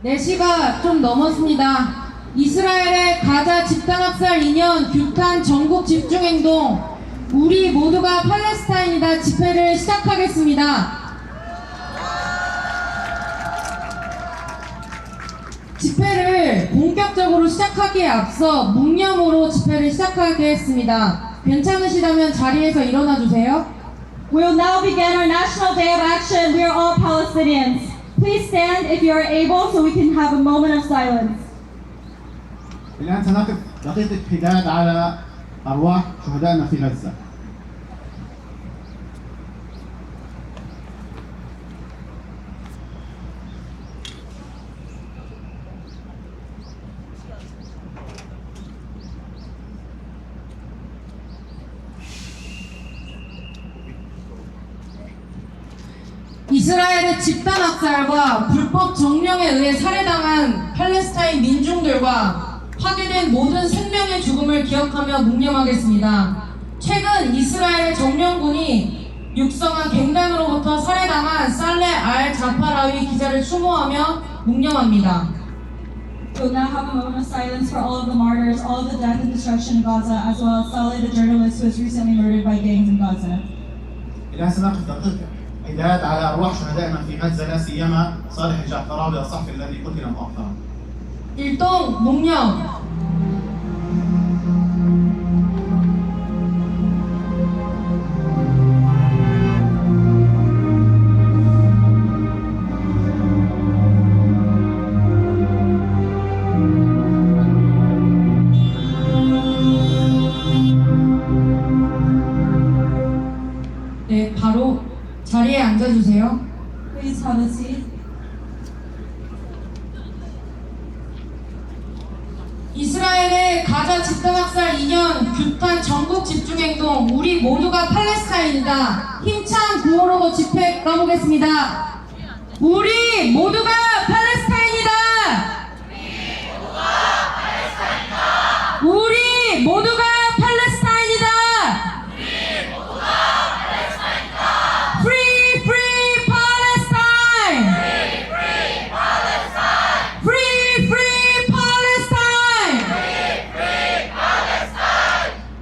4시가 좀 넘었습니다. 이스라엘의 가자 집단학살 2년 규탄 전국 집중행동 우리 모두가 팔레스타인이다 집회를 시작하겠습니다. 집회를 본격적으로 시작하기에 앞서 묵념으로 집회를 시작하겠습니다. 괜찮으시다면 자리에서 일어나 주세요. We'll now begin our National Day of Action. We are all Palestinians. Please stand if you are able so we can have a moment of silence. الآن سنقف دقيقة حداد على أرواح شهدائنا في غزة. 이스라엘의 집단학살과 불법 정령에 의해 살해당한 팔레스타인 민중들과 파괴된 모든 생명의 죽음을 기억하며 묵념하겠습니다. 최근 이스라엘 정령군이 육성한 갱단으로부터 살해당한 살레 알 자파라위 기자를 추모하며 묵념합니다. We'll now have a moment of silence for all of the martyrs, all of the death and destruction in Gaza, as well as Saleh, the journalist who was recently murdered by gangs in Gaza. الآن سنقف دقيقة حداد على أرواح شهدائنا في غزة لا سيما صالح الجعفراوي الصحفي الذي قتل مؤخرا. 일동 묵념. 네, 바로 자리에 앉아주세요. Please have a seat. 이스라엘의 가자 집단학살 2년 규탄 전국 집중행동 우리 모두가 팔레스타인이다 힘찬 구호로 집회 가보겠습니다. 우리 모두가 팔레스타인이다. 우리 모두가 팔레스타인이다. Free Free Palestine. Free Free Palestine.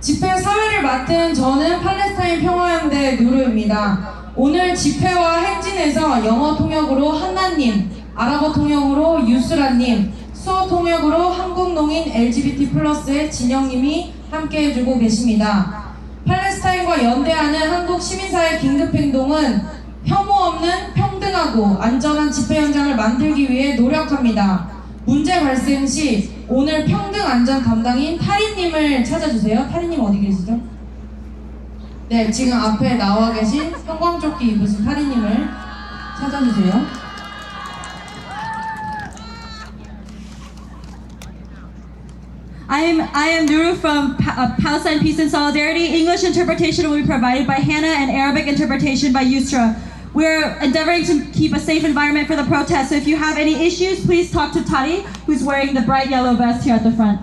집회 사회를 맡은 저는 팔레스타인 평화연대 누르입니다. 오늘 집회와 행진에서 영어 통역으로 한나님, 아랍어 통역으로 유스라님, 수어 통역으로 한국농인 LGBT 플러스의 진영님이 함께 해주고 계십니다. 팔레스타인과 연대하는 한국 시민사회 긴급행동은 혐오 없는 평등하고 안전한 집회 현장을 만들기 위해 노력합니다. 문제 발생 시 오늘 평등 안전 담당인 타리님을 찾아주세요. 타리님 어디 계시죠? 네, 지금 앞에 나와 계신 형광조끼 입으신 타리님을 찾아주세요. I am Nuru from Palestine Peace and Solidarity. English interpretation will be provided by Hannah and Arabic interpretation by Yusra. We're endeavoring to keep a safe environment for the protest, so if you have any issues, please talk to Tari, who's wearing the bright yellow vest here at the front.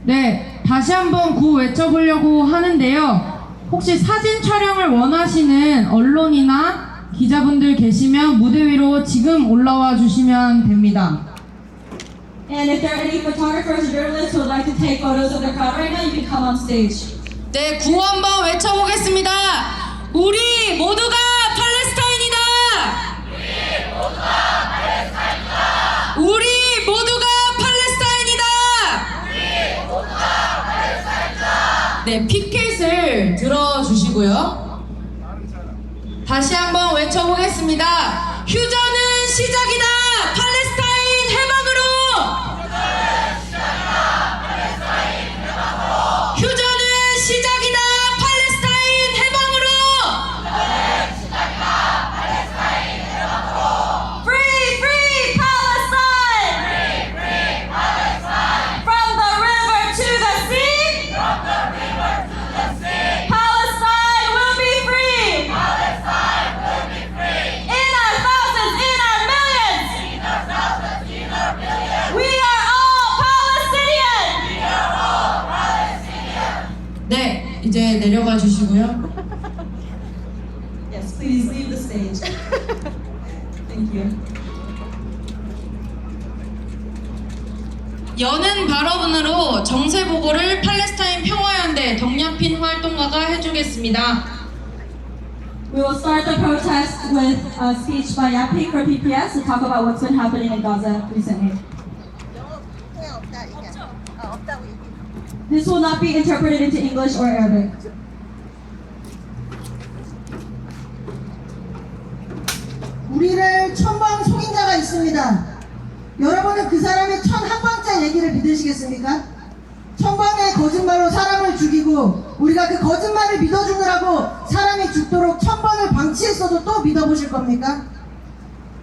네, 다시 한번 구호 외쳐보려고 하는데요. 혹시 사진 촬영을 원하시는 언론이나 기자분들 계시면 무대 위로 지금 올라와 주시면 됩니다. And if there are any photographers or journalists who would like to take photos of their crowd right now, you can come on stage. 네, 구호 한번 외쳐보겠습니다. 우리 모두가 팔레스타인이다. 우리 모두가 팔레스타인이다. 네, 피켓을 들어주시고요. 다시 한번 외쳐보겠습니다. 휴전은 시작이다. 팔레스타인 해방으로. 휴전은 시작이다. 팔레스타인 해방으로. Free, free Palestine! From the river to the sea! Palestine will be free! In our thousands, in our millions! We are all Palestinian! 네, 이제 내려가 주시고요. Yes, please leave the stage. Thank you. 여는 발언으로 정세 보고를 팔레스타인 평화연대 덕야핀 활동가가 해주겠습니다. We will start the protest with a speech by Yapik for PPS to talk about what's been happening in Gaza recently. This will not be interpreted into English or Arabic. 우리를 천방 속인 자가 있습니다. 여러분은 그 사람의 1001번째 얘기를 믿으시겠습니까? 천방의 거짓말로 사람을 죽이고 우리가 그 거짓말을 믿어주느라고 사람이 죽도록 1000번을 방치했어도 또 믿어보실 겁니까?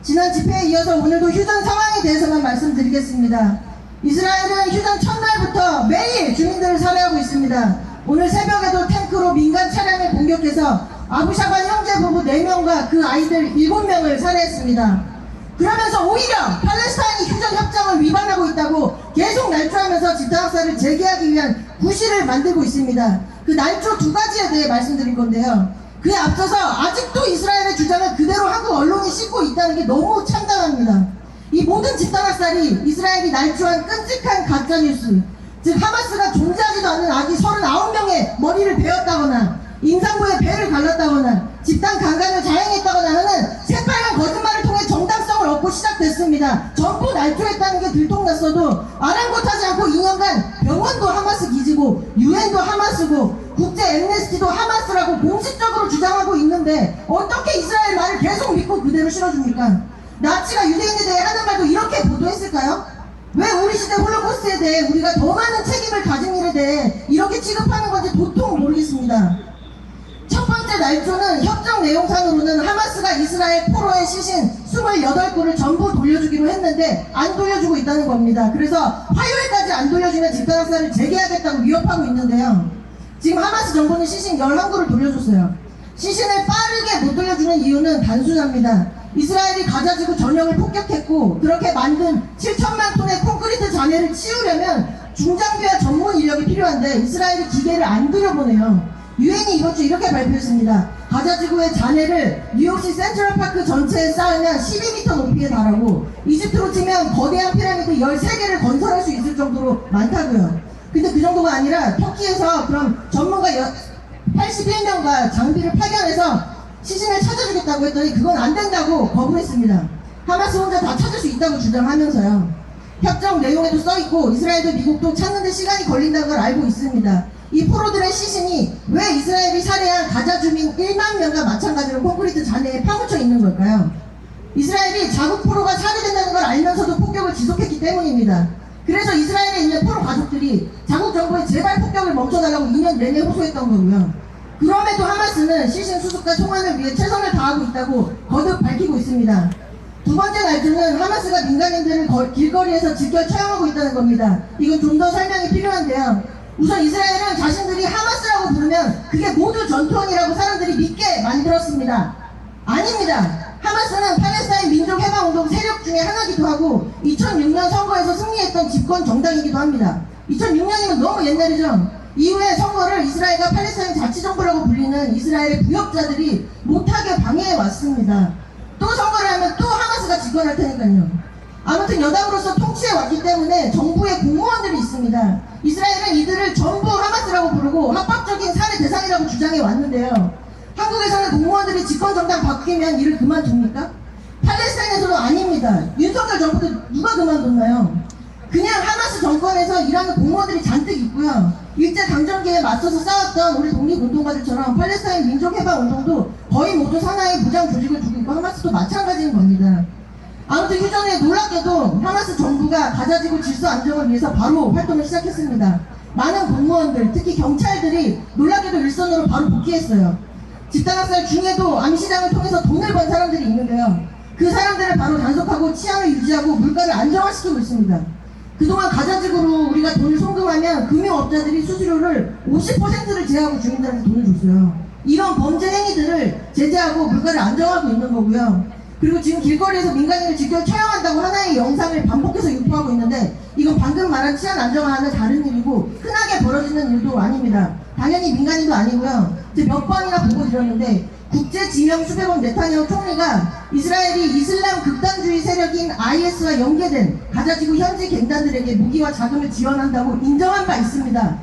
지난 집회에 이어서 오늘도 휴전 상황에 대해서만 말씀드리겠습니다. 이스라엘은 휴전 첫날부터 매일 주민들을 살해하고 있습니다. 오늘 새벽에도 탱크로 민간 차량을 공격해서 아부샤반 형제 부부 4명과 그 아이들 7명을 살해했습니다. 그러면서 오히려 팔레스타인이 휴전 협정을 위반하고 있다고 계속 날조하면서 집단학살을 재개하기 위한 구실을 만들고 있습니다. 그 날조 2가지에 대해 말씀드릴 건데요. 그에 앞서서 아직도 이스라엘의 주장을 그대로 한국 언론이 싣고 있다는 게 너무 참담합니다. 이 모든 집단학살이 이스라엘이 날조한 끔찍한 가짜뉴스, 즉 하마스가 존재하지도 않는 아기 39명의 머리를 베었다거나 임산부의 배를 갈랐다거나 집단 강간을 자행했다거나 하는 새빨간 거짓말을 통해 정당성을 얻고 시작됐습니다. 전부 날조했다는 게 들통났어도 아랑곳하지 않고 2년간 병원도 하마스 기지고 유엔도 하마스고 국제 엠네스티도 하마스라고 공식적으로 주장하고 있는데 어떻게 이스라엘 말을 계속 믿고 그대로 실어줍니까? 나치가 유대인에 대해 하는 말도 이렇게 보도했을까요? 왜 우리 시대 홀로코스트에 대해 우리가 더 많은 책임을 가진 일에 대해 이렇게 취급하는 건지 도통 모르겠습니다. 첫 번째 날조는 협정 내용상으로는 하마스가 이스라엘 포로의 시신 28구를 전부 돌려주기로 했는데 안 돌려주고 있다는 겁니다. 그래서 화요일까지 안 돌려주면 집단학살을 재개하겠다고 위협하고 있는데요. 지금 하마스 정부는 시신 11구를 돌려줬어요. 시신을 빠르게 못 돌려주는 이유는 단순합니다. 이스라엘이 가자지구 전역을 폭격했고 그렇게 만든 7천만 톤의 콘크리트 잔해를 치우려면 중장비와 전문 인력이 필요한데 이스라엘이 기계를 안 들여보내요. 유엔이 이번 주 이렇게 발표했습니다. 가자지구의 잔해를 뉴욕시 센트럴파크 전체에 쌓으면 12m 높이에 달하고 이집트로 치면 거대한 피라미드 13개를 건설할 수 있을 정도로 많다고요. 근데 그 정도가 아니라 터키에서 그럼 전문가 81명과 장비를 파견해서 시신을 찾아주겠다고 했더니 그건 안 된다고 거부했습니다. 하마스 혼자 다 찾을 수 있다고 주장하면서요. 협정 내용에도 써있고 이스라엘도 미국도 찾는데 시간이 걸린다는 걸 알고 있습니다. 이 포로들의 시신이 왜 이스라엘이 살해한 가자 주민 1만 명과 마찬가지로 콘크리트 잔해에 파묻혀 있는 걸까요? 이스라엘이 자국 포로가 살해된다는 걸 알면서도 폭격을 지속했기 때문입니다. 그래서 이스라엘에 있는 포로 가족들이 자국 정부에 제발 폭격을 멈춰달라고 2년 내내 호소했던 거고요. 그럼에도 하마스는 시신 수습과 송환을 위해 최선을 다하고 있다고 거듭 밝히고 있습니다. 두 번째 날조는 하마스가 민간인들을 길거리에서 지켜 처형하고 있다는 겁니다. 이건 좀 더 설명이 필요한데요. 우선 이스라엘은 자신들이 하마스라고 부르면 그게 모두 전투원이라고 사람들이 믿게 만들었습니다. 아닙니다. 하마스는 팔레스타인 민족해방운동 세력 중에 하나이기도 하고 2006년 선거에서 승리했던 집권 정당이기도 합니다. 2006년이면 너무 옛날이죠. 이후에 선거를 이스라엘과 팔레스타인 자치정부라고 불리는 이스라엘의 부역자들이 못하게 방해해 왔습니다. 또 선거를 하면 또 하마스가 집권할 테니까요. 아무튼 여당으로서 통치해 왔기 때문에 정부의 공무원들이 있습니다. 이스라엘은 이들을 전부 하마스라고 부르고 합법적인 살해 대상이라고 주장해 왔는데요. 한국에서는 공무원들이 집권정당 바뀌면 일을 그만둡니까? 팔레스타인에서도 아닙니다. 윤석열 정부 때 누가 그만뒀나요? 그냥 하마스 정권에서 일하는 공무원들이 잔뜩 있고요. 일제강점기에 맞서서 싸웠던 우리 독립운동가들처럼 팔레스타인 민족해방운동도 거의 모두 산하에 무장 조직을 두고 있고 하마스도 마찬가지인 겁니다. 아무튼 휴전에 놀랍게도 하마스 정부가 가자지구 질서 안정을 위해서 바로 활동을 시작했습니다. 많은 공무원들, 특히 경찰들이 놀랍게도 일선으로 바로 복귀했어요. 집단학살 중에도 암시장을 통해서 돈을 번 사람들이 있는데요. 그 사람들을 바로 단속하고 치안을 유지하고 물가를 안정화시키고 있습니다. 그동안 가자지구로 우리가 돈을 송금하면 금융업자들이 수수료를 50%를 제하고 주민들한테 돈을 줬어요. 이런 범죄 행위들을 제재하고 물가를 안정화하고 있는 거고요. 그리고 지금 길거리에서 민간인을 직접 처형한다고 하나의 영상을 반복해서 유포하고 있는데 이건 방금 말한 치안 안정화와는 다른 일이고 흔하게 벌어지는 일도 아닙니다. 당연히 민간인도 아니고요. 제가 몇 번이나 보고 드렸는데 국제지명수배범 네타냐후 총리가 이스라엘이 이슬람 극단주의 세력인 IS와 연계된 가자지구 현지 갱단들에게 무기와 자금을 지원한다고 인정한 바 있습니다.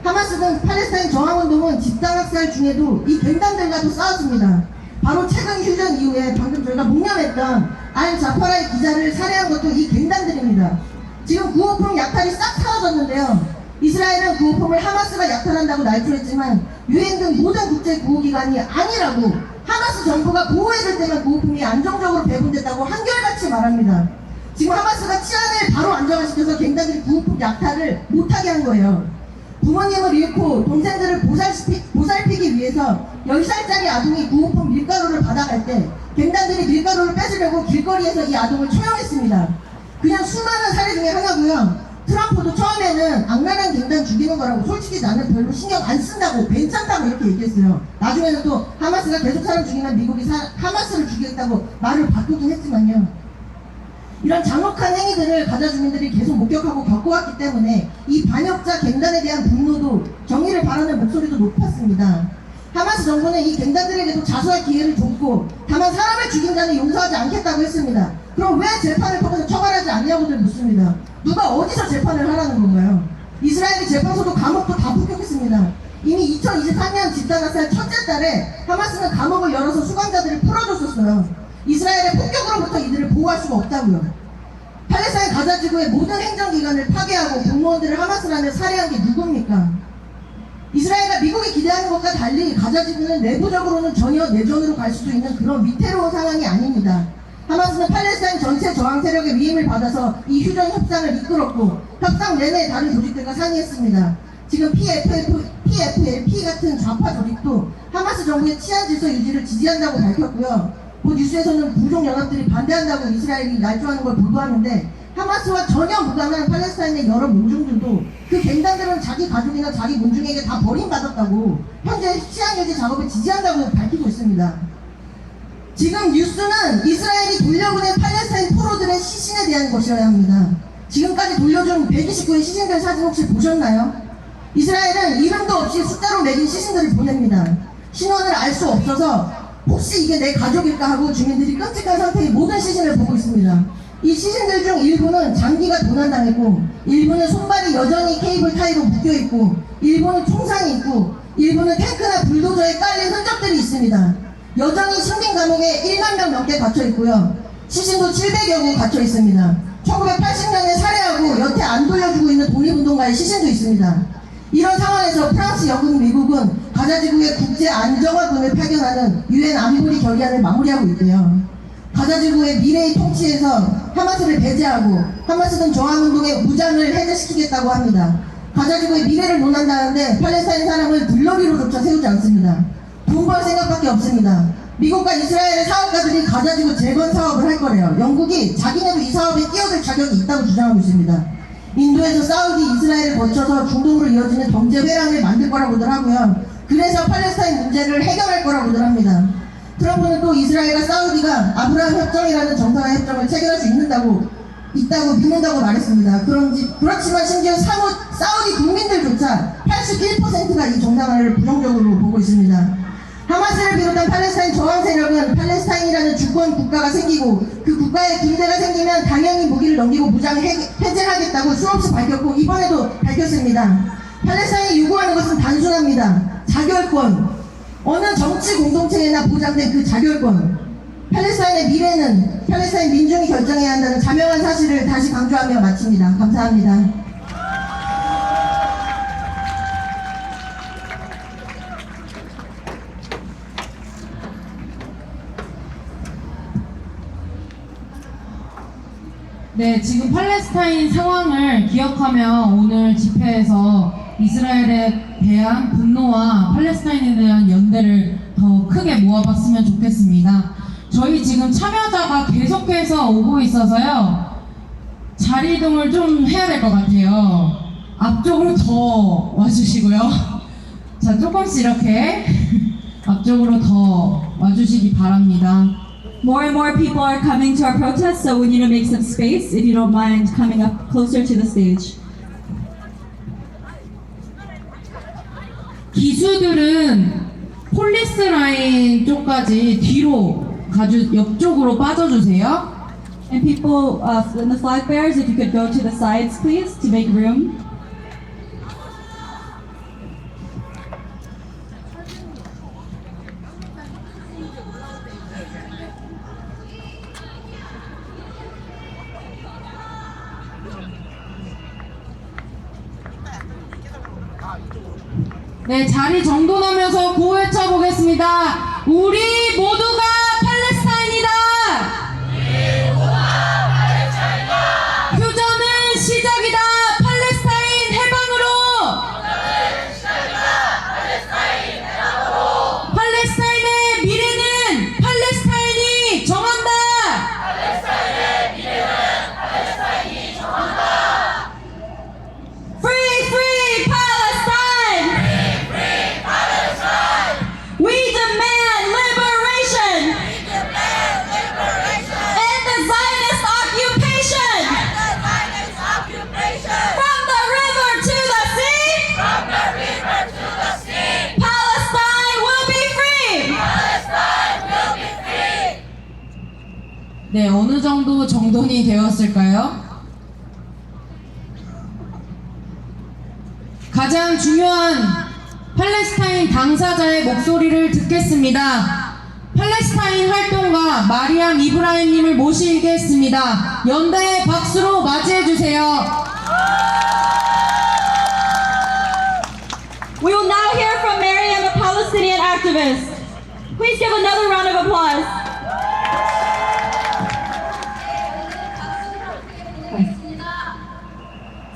하마스 등 팔레스타인 저항운동은 집단학살 중에도 이 갱단들과도 싸웠습니다. 바로 최근 휴전 이후에 방금 저희가 묵념했던 알 자파라의 기자를 살해한 것도 이 갱단들입니다. 지금 구호품 약탈이 싹 사라졌는데요. 이스라엘은 구호품을 하마스가 약탈한다고 날조했지만 유엔 등 모든 국제 구호기관이 아니라고 하마스 정부가 보호해줄 때만 구호품이 안정적으로 배분됐다고 한결같이 말합니다. 지금 하마스가 치안을 바로 안정화시켜서 갱단들이 구호품 약탈을 못하게 한 거예요. 부모님을 잃고 동생들을 보살피기 위해서 10살짜리 아동이 구호품 밀가루를 받아갈 때 갱단들이 밀가루를 뺏으려고 길거리에서 이 아동을 처형했습니다. 그냥 수많은 사례 중에 하나고요. 트럼프도 처음에는 악랄한 갱단 죽이는 거라고 솔직히 나는 별로 신경 안 쓴다고 괜찮다고 이렇게 얘기했어요. 나중에는 또 하마스가 계속 사람 죽이면 미국이 하마스를 죽이겠다고 말을 바꾸긴 했지만요. 이런 잔혹한 행위들을 가자 주민들이 계속 목격하고 겪어왔기 때문에 이 반역자 갱단에 대한 분노도 정의를 바라는 목소리도 높았습니다. 하마스 정부는 이 갱단들에게도 자수할 기회를 줬고 다만 사람을 죽인 자는 용서하지 않겠다고 했습니다. 그럼 왜 재판을 통해서 처벌하지 않냐고들 묻습니다. 누가 어디서 재판을 하라는 건가요? 이스라엘이 재판소도 감옥도 다 폭격했습니다. 이미 2023년 집단학살 첫째 달에 하마스는 감옥을 열어서 수감자들을 풀어줬었어요. 이스라엘의 폭격으로부터 이들을 보호할 수가 없다고요. 팔레스타인 가자지구의 모든 행정기관을 파괴하고 공무원들을 하마스라며 살해한 게 누굽니까? 이스라엘과 미국이 기대하는 것과 달리 가자지구는 내부적으로는 전혀 내전으로 갈 수도 있는 그런 위태로운 상황이 아닙니다. 하마스는 팔레스타인 전체 저항 세력의 위임을 받아서 이 휴전 협상을 이끌었고 협상 내내 다른 조직들과 상의했습니다. 지금 PFLP 같은 좌파 조직도 하마스 정부의 치안 질서 유지를 지지한다고 밝혔고요. 뉴스에서는 부족연합들이 반대한다고 이스라엘이 날조하는 걸 보도하는데 하마스와 전혀 무관한 팔레스타인의 여러 민중들도 그 갱단들은 자기 가족이나 자기 민중에게 다 버림받았다고 현재 치안 유지 작업을 지지한다고 밝히고 있습니다. 지금 뉴스는 이스라엘이 돌려보낸 팔레스타인 포로들의 시신에 대한 것이어야 합니다. 지금까지 돌려준 129의 시신들 사진 혹시 보셨나요? 이스라엘은 이름도 없이 숫자로 매긴 시신들을 보냅니다. 신원을 알 수 없어서 혹시 이게 내 가족일까 하고 주민들이 끔찍한 상태의 모든 시신을 보고 있습니다. 이 시신들 중 일부는 장기가 도난당했고 일부는 손발이 여전히 케이블 타이로 묶여있고 일부는 총상이 있고 일부는 탱크나 불도저에 깔린 흔적들이 있습니다. 여전히 신빈 감옥에 1만 명 넘게 갇혀있고요. 시신도 700여 구 갇혀있습니다. 1980년에 살해하고 여태 안 돌려주고 있는 독립운동가의 시신도 있습니다. 이런 상황에서 프랑스, 영국, 미국은 가자지구의 국제안정화군을 파견하는 유엔 안보리 결의안을 마무리하고 있대요. 가자지구의 미래의 통치에서 하마스를 배제하고 하마스 등 저항운동의 무장을 해제시키겠다고 합니다. 가자지구의 미래를 논한다는데 팔레스타인 사람을 물러리로조차 세우지 않습니다. 돈 벌 생각밖에 없습니다. 미국과 이스라엘의 사업가들이 가자지구 재건 사업을 할 거래요. 영국이 자기네도 이 사업에 끼어들 자격이 있다고 주장하고 있습니다. 인도에서 사우디, 이스라엘을 거쳐서 중동으로 이어지는 경제 회랑을 만들 거라고들 하고요. 그래서 팔레스타인 문제를 해결할 거라고들 합니다. 트럼프는 또 이스라엘과 사우디가 아브라함 협정이라는 정상화 협정을 체결할 수 있다고 믿는다고 말했습니다. 그렇지만 심지어 사우디 국민들조차 81%가 이 정상화를 부정적으로 보고 있습니다. 하마스를 비롯한 팔레스타인 저항 세력은 팔레스타인이라는 주권 국가가 생기고 그 국가에 군대가 생기면 당연히 무기를 넘기고 무장을 해제하겠다고 수없이 밝혔고 이번에도 밝혔습니다. 팔레스타인이 요구하는 것은 단순합니다. 자결권, 어느 정치 공동체에나 보장된 그 자결권, 팔레스타인의 미래는 팔레스타인 민중이 결정해야 한다는 자명한 사실을 다시 강조하며 마칩니다. 감사합니다. 네, 지금 팔레스타인 상황을 기억하며 오늘 집회에서 이스라엘에 대한 분노와 팔레스타인에 대한 연대를 더 크게 모아봤으면 좋겠습니다. 저희 지금 참여자가 계속해서 오고 있어서요. 자리 이동을 좀 해야 될 것 같아요. 앞쪽으로 더 와주시고요. 자, 조금씩 이렇게 앞쪽으로 더 와주시기 바랍니다. More and more people are coming to our protest, so we need to make some space. If you don't mind coming up closer to the stage. 기수들은 폴리스 라인 쪽까지 뒤로 옆쪽으로 빠져주세요. And people in the flag bearers, if you could go to the sides, please, to make room. 네, 자리 정돈하면서 구호 외쳐보겠습니다. 우리 모두가 팔레스타인이다! 휴전은 시작이다! 팔레스타인 해방으로! 팔레스타인의 미래는 팔레스타인이 정한다! Free, free Palestine! We demand liberation! And the Zionist occupation! From the river to the sea! Palestine will be free! 네, 어느 정도 정돈이 되었을까요? 가장 중요한 팔레스타인 당사자의 목소리를 듣겠습니다. 팔레스타인 활동가 마리암 이브라임님을 모시겠습니다. 연대의 박수로 맞이해주세요. We will now hear from Maryam, a Palestinian activist. Please give another round of applause.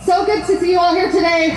So good to see you all here today.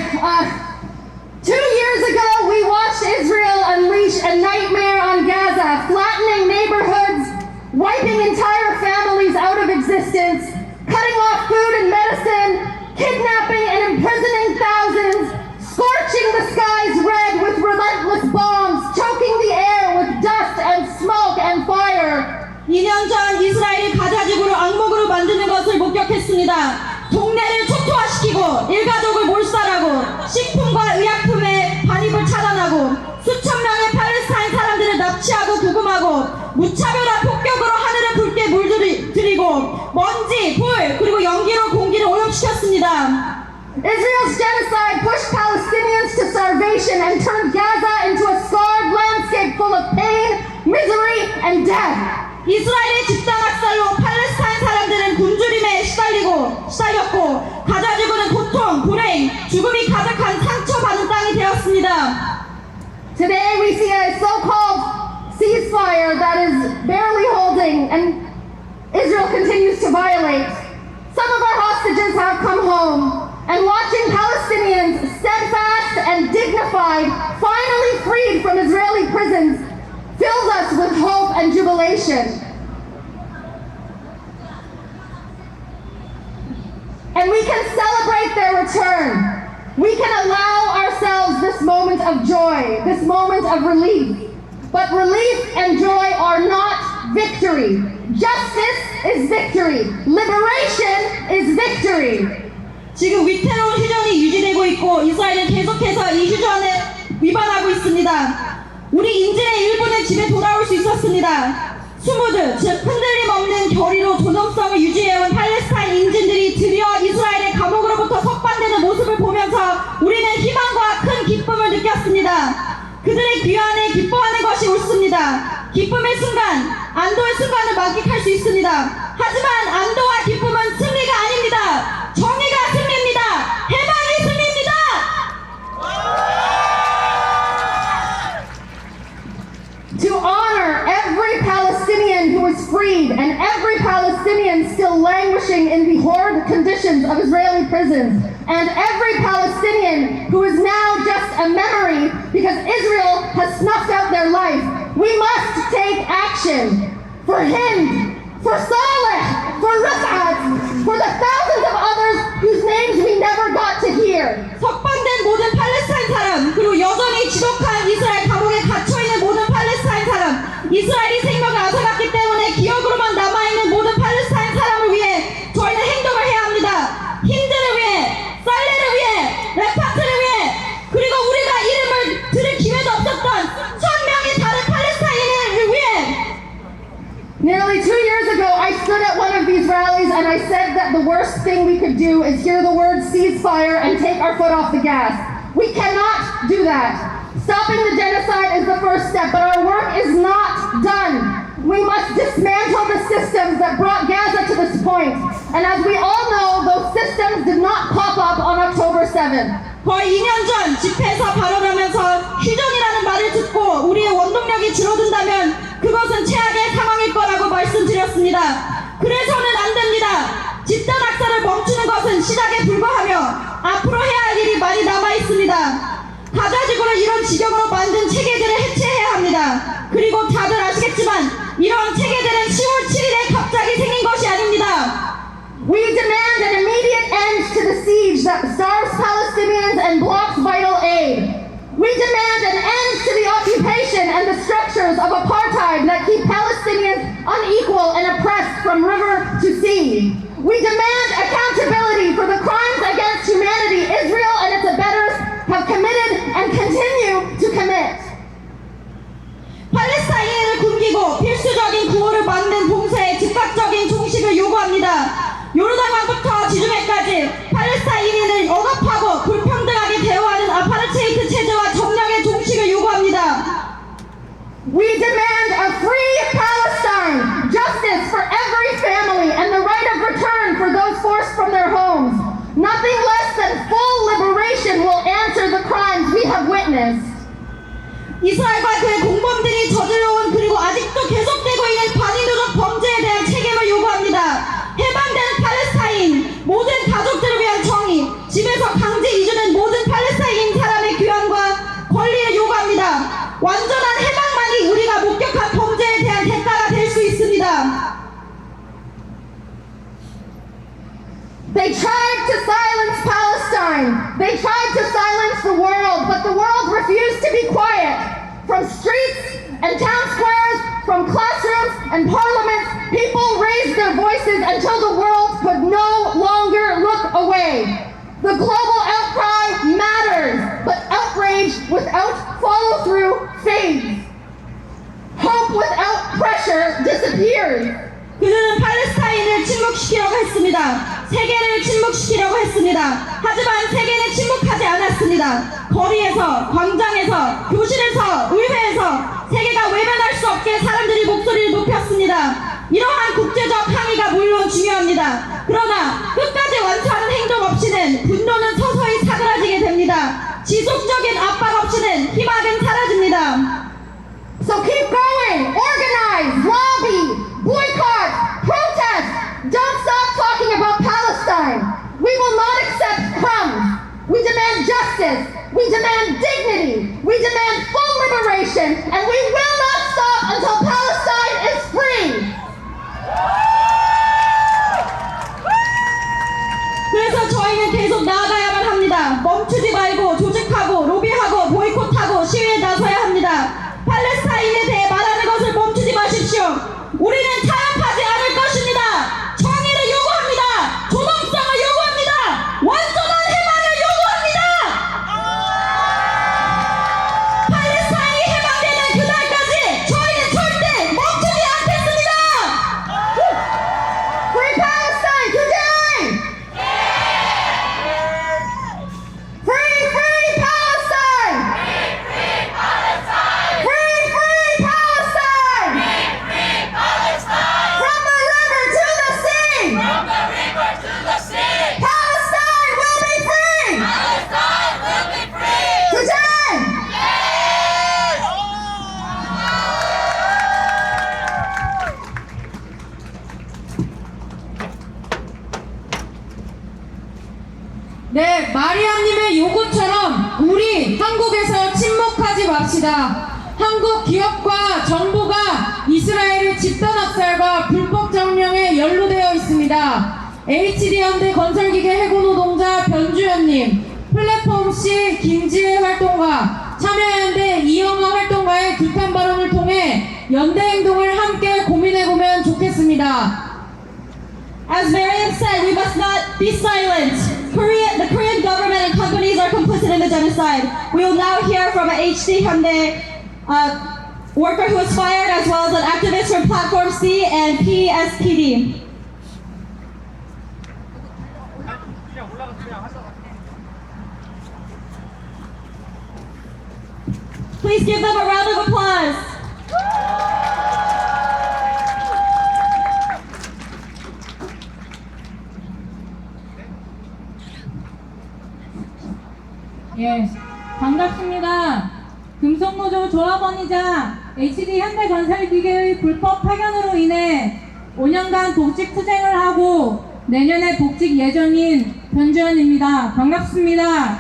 2 years ago, we watched Israel unleash a nightmare on Gaza, flattening neighborhoods, wiping entire families out of existence, cutting off food and medicine, kidnapping and imprisoning thousands, scorching the skies red with relentless bombs, choking the air with dust and smoke and fire. 2년 전 이스라엘이 가자지구를 악몽으로 만드는 것을 목격했습니다. 동네를 초토화시키고 일가족을 몰살하고 식품과 의약품의 반입을 차단하고 수천 명의 팔레스타인 사람들을 납치하고 구금하고 무차별한 폭격으로 하늘을 붉게 물들이고 먼지, 불, 그리고 연기로 공기를 오염시켰습니다. Israel's genocide pushed Palestinians to starvation and turned Gaza into a scarred landscape full of pain, misery, and death. 이스라엘의 집단 학살로 팔레스타인 사람들은 굶주림에 시달렸고 가자지구는 고통, 불행, 죽음이 가득한 상처받은 땅이 되었습니다. Today we see a so-called ceasefire that is barely holding and Israel continues to violate. Some of our hostages have come home and watching Palestinians steadfast and dignified finally freed from Israeli prisons fills us with hope and jubilation. And we can celebrate their return. We can allow ourselves this moment of joy, this moment of relief. But relief and joy are not victory. Justice is victory. Liberation is victory. 지금 위태로운 휴전이 유지되고 있고 이스라엘은 계속해서 이 휴전을 위반하고 있습니다. 우리 인질의 일부는 집에 돌아올 수 있었습니다. 스무드, 즉 흔들림 없는 결의로 존엄성을 유지해온 팔레스타인 인질들이 드디어 이스라엘의 감옥으로부터 석방되는 모습을 보면서 우리는 희망과 큰 기쁨을 느꼈습니다. 그들의 귀 안에 기뻐하는 것이 옳습니다. 기쁨의 순간, 안도의 순간을 만끽할 수 있습니다. 하지만 안도와 기쁨은 승리가 아닙니다. 정의가 승리입니다. 해방이 승리입니다. To honor every Palestinian who was freed and every Palestinian still languishing in the horrid conditions of Israeli prisons, and every Palestinian who is now just a memory because Israel has snuffed out their life, we must take action for Hind, for Saleh, for Rafat, for the thousands of others whose names we never got to hear. 석방된 모든 팔레스타인 사람, 그리고 여전히 지독한 이스라엘 감옥에 갇혀있는 모든 팔레스타인 사람, 이스라엘이 생명을 앗아갔기 때문에 기억으로만 남아있는 모든 팔레스타인 사람을 위해 저희는 행동을 해야 합니다. 힌드를 위해, 살레를 위해, 레파트를 위해, 그리고 우리가 이름을 들을 기회도 없었던 수천 명의 we could do is hear the word ceasefire and take our foot off the gas. We cannot do that. Stopping the genocide is the first step, but our work is not done. We must dismantle the systems that brought Gaza to this point. And as we all know, those systems did not pop up on October 7th. 거의 2년 전 집회에서 발언하면서 휴전이라는 말을 듣고 우리의 원동력이 줄어든다면 그것은 최악의 상황일 거라고 말씀드렸습니다. 그래서는 안 됩니다. 집단 학살을 멈추는 것은 시작에 불과하며 앞으로 해야 할 일이 많이 남아 있습니다. 가자지구를 이런 지경으로 만든 체계들을 해체해야 합니다. 그리고 다들 아시겠지만 이런 체계들은 10월 7일에 갑자기 생긴 것이 아닙니다. We demand an immediate end to the siege that starves Palestinians and blocks vital aid. We demand an end to the occupation and the structures of apartheid that keep Palestinians unequal and oppressed from river to sea. We demand accountability for the crimes against humanity Israel and its abettors have committed and continue to commit. 팔레스타인을 굶기고 필수적인 구호를 만든 봉쇄의 즉각적인 종식을 요구합니다. 요르단강부터 지중해까지 팔레스타인인을 억압하고 불평등하게 대우하는 아파르테이트 체제와 정령의 종식을 요구합니다. We demand a free Palestine, justice for every family, and the right of return for those forced from their homes. Nothing less than full liberation will answer the crimes we have witnessed. 이스라엘과 그의 공범들이 저질러온 그리고 아직도 계속되고 있는 반인도적 범죄에 대한 책임을 요구합니다. 해방된 팔레스타인, 모든 가족들을 위한 정의, 집에서 강제 이주된 모든 팔레스타인 사람의 귀환과 권리를 요구합니다. 완전한 해방만이 우리가 목격한 범죄에 대한 대가가 될 수 있습니다. They tried to silence Palestine. They tried to silence the world, but the world refused to be quiet. From streets and town squares, from classrooms and parliaments, people raised their voices until the world could no longer look away. The global outcry matters, but outrage without follow-through fades. Hope without pressure disappears. 그들은 팔레스타인을 침묵시키려고 했습니다. 세계를 침묵시키려고 했습니다. 하지만 세계는 침묵하지 않았습니다. 거리에서, 광장에서, 교실에서, 의회에서 세계가 외면할 수 없게 사람들이 목소리를 높였습니다. 이러한 국제적 항의가 물론 중요합니다. 그러나 끝까지 완수하는 행동 없이는 분노는 서서히 사그라지게 됩니다. 지속적인 압박 없이는 희망은 사라집니다. So keep going, organize, lobby, boycott, protest. Don't stop talking about Palestine. We will not accept crumbs. We demand justice. We demand dignity. We demand full liberation. And we will not stop until Palestine is free. 그래서 저희는 계속 나아가야만 합니다. 멈추지 말고 조직하고 로비하고 보이콧하고 시위에 나서야 합니다. 팔레스타인에 대해 말하는 것을 멈추지 마십시오. 우리는 타협하지 않을 것입니다. 정의를 요구합니다. 존엄성을 요구합니다. 완전한 해방을 요구합니다. 팔레스타인이 해방되는 그날까지 저희는 절대 멈추지 않겠습니다. Free Palestine today! Free, free Palestine! Free, free Palestine! From the river to the sea! Palestine will be free! Today! 네, 마리암님의 요구처럼 우리 한국에서 침묵하지 맙시다. 한국 기업과 정부가 이스라엘의 집단학살과 불법 점령에 연루되어 있습니다. HD현대 건설기계 해고노동자 변주현님, 플랫폼C 김지혜 활동가, 참여연대 이영하 활동가의 규탄 발언을 통해 연대 행동을 함께 고민해보면 좋겠습니다. As Mariam said, we must not be silent. The Korean government and companies are complicit in the genocide. We will now hear from an HD Hyundai worker who was fired, as well as an activist from Platform C and PSPD. Please give them a round of applause. 예, 반갑습니다. 금속노조 조합원이자 HD 현대건설기계의 불법 파견으로 인해 5년간 복직 투쟁을 하고 내년에 복직 예정인 변주현입니다. 반갑습니다.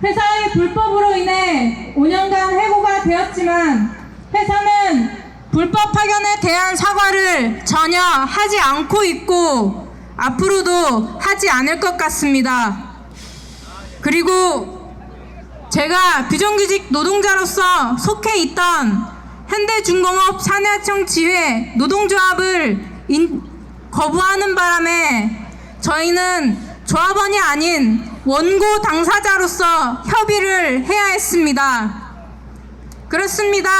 회사의 불법으로 인해 5년간 해고가 되었지만 회사는 불법 파견에 대한 사과를 전혀 하지 않고 있고 앞으로도 하지 않을 것 같습니다. 그리고 제가 비정규직 노동자로서 속해 있던 현대중공업 산하청 지회 노동조합을 거부하는 바람에 저희는 조합원이 아닌 원고 당사자로서 협의를 해야 했습니다. 그렇습니다.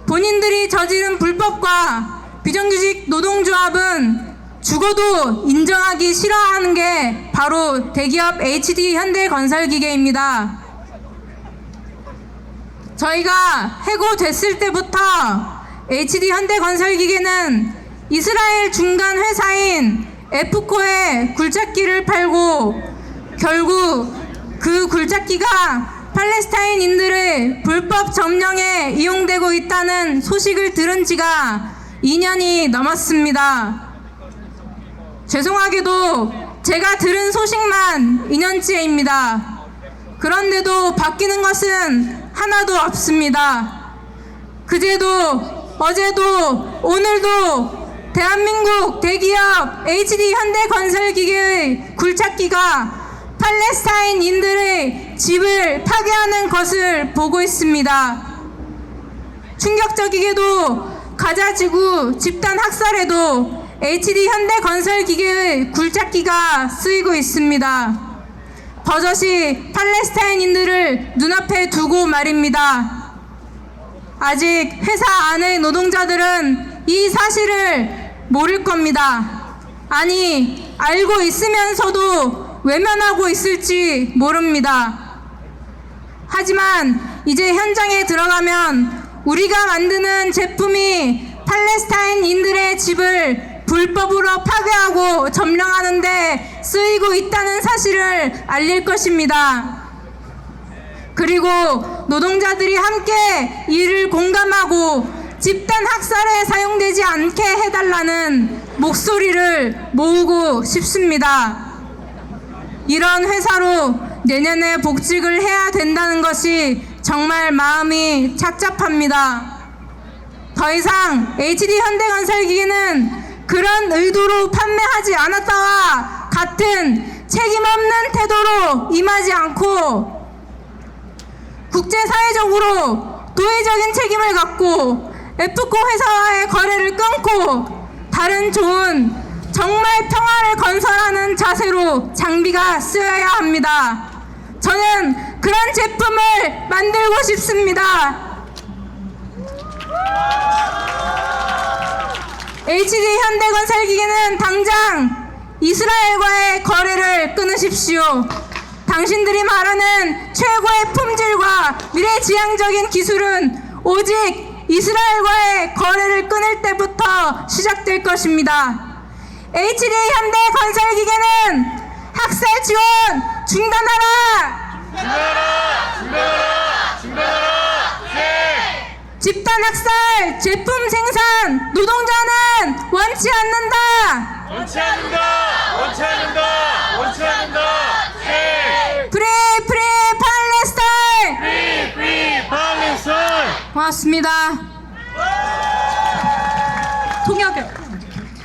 본인들이 저지른 불법과 비정규직 노동조합은 죽어도 인정하기 싫어하는 게 바로 대기업 HD 현대건설기계입니다. 저희가 해고됐을 때부터 HD 현대건설기계는 이스라엘 중간 회사인 에프코에 굴착기를 팔고 결국 그 굴착기가 팔레스타인인들의 불법 점령에 이용되고 있다는 소식을 들은 지가 2년이 넘었습니다. 죄송하게도 제가 들은 소식만 2년째입니다. 그런데도 바뀌는 것은 하나도 없습니다. 그제도 어제도 오늘도 대한민국 대기업 HD 현대건설기계의 굴착기가 팔레스타인인들의 집을 파괴하는 것을 보고 있습니다. 충격적이게도 가자지구 집단 학살에도 HD 현대건설기계의 굴착기가 쓰이고 있습니다. 버젓이 팔레스타인인들을 눈앞에 두고 말입니다. 아직 회사 안의 노동자들은 이 사실을 모를 겁니다. 아니, 알고 있으면서도 외면하고 있을지 모릅니다. 하지만 이제 현장에 들어가면 우리가 만드는 제품이 팔레스타인인들의 집을 불법으로 파괴하고 점령하는 데 쓰이고 있다는 사실을 알릴 것입니다. 그리고 노동자들이 함께 이를 공감하고 집단 학살에 사용되지 않게 해달라는 목소리를 모으고 싶습니다. 이런 회사로 내년에 복직을 해야 된다는 것이 정말 마음이 착잡합니다. 더 이상 HD 현대건설기계는 그런 의도로 판매하지 않았다와 같은 책임 없는 태도로 임하지 않고 국제사회적으로 도의적인 책임을 갖고 에프코 회사와의 거래를 끊고 다른 좋은 정말 평화를 건설하는 자세로 장비가 쓰여야 합니다. 저는 그런 제품을 만들고 싶습니다. HD 현대건설기계는 당장 이스라엘과의 거래를 끊으십시오. 당신들이 말하는 최고의 품질과 미래지향적인 기술은 오직 이스라엘과의 거래를 끊을 때부터 시작될 것입니다. HD 현대건설기계는 학살 지원 중단하라! 집단 학살, 제품 생산, 노동자는 원치 않는다! 원치 않는다! 원치 않는다! 원치 않는다! 프리 팔레스타인! Free Palestine! 고맙습니다.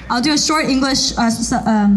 I'll do a short English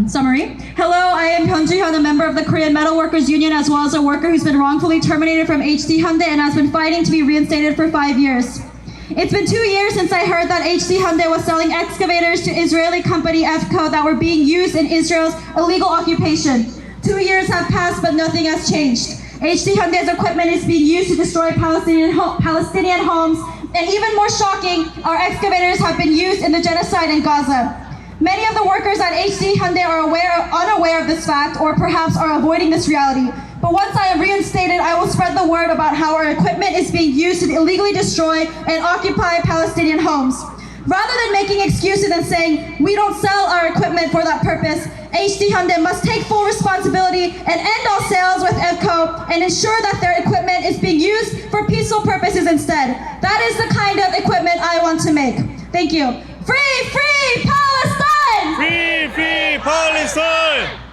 summary. Hello, I am Hyun Ji-hyun, a member of the Korean Metal Workers Union, as well as a worker who's been wrongfully terminated from HD Hyundai and has been fighting to be reinstated for 5 years. It's been 2 years since I heard that HD Hyundai was selling excavators to Israeli company EFCO that were being used in Israel's illegal occupation. 2 years have passed, but nothing has changed. HD Hyundai's equipment is being used to destroy Palestinian homes, and even more shocking, our excavators have been used in the genocide in Gaza. Many of the workers at HD Hyundai are unaware of this fact or perhaps are avoiding this reality. But once I am reinstated, I will spread the word about how our equipment is being used to illegally destroy and occupy Palestinian homes. Rather than making excuses and saying, we don't sell our equipment for that purpose, HD Hyundai must take full responsibility and end all sales with EVCO and ensure that their equipment is being used for peaceful purposes instead. That is the kind of equipment I want to make. Thank you. Free, free Palestine! Free, free Palestine!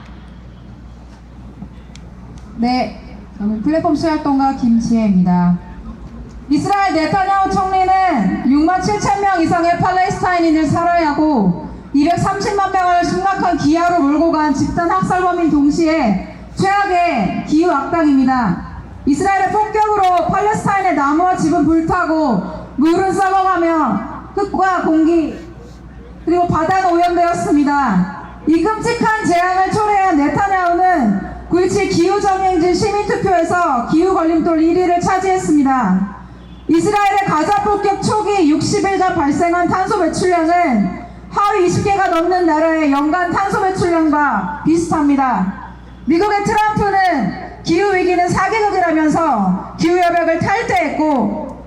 네, 저는 플랫폼 수활동가 김지혜입니다. 이스라엘 네타냐후 총리는 6만 7천 명 이상의 팔레스타인인을 살해하고 230만 명을 심각한 기아로 몰고 간 집단 학살범인 동시에 최악의 기후 악당입니다. 이스라엘의 폭격으로 팔레스타인의 나무와 집은 불타고 물은 썩어가며 흙과 공기 그리고 바다는 오염되었습니다. 이 끔찍한 재앙을 초래한 네타냐후는 9.17 기후정행진 시민투표에서 기후 걸림돌 1위를 차지했습니다. 이스라엘의 가자 폭격 초기 60일간 발생한 탄소 배출량은 하위 20개가 넘는 나라의 연간 탄소 배출량과 비슷합니다. 미국의 트럼프는 기후위기는 사기극이라면서 기후협약을 탈퇴했고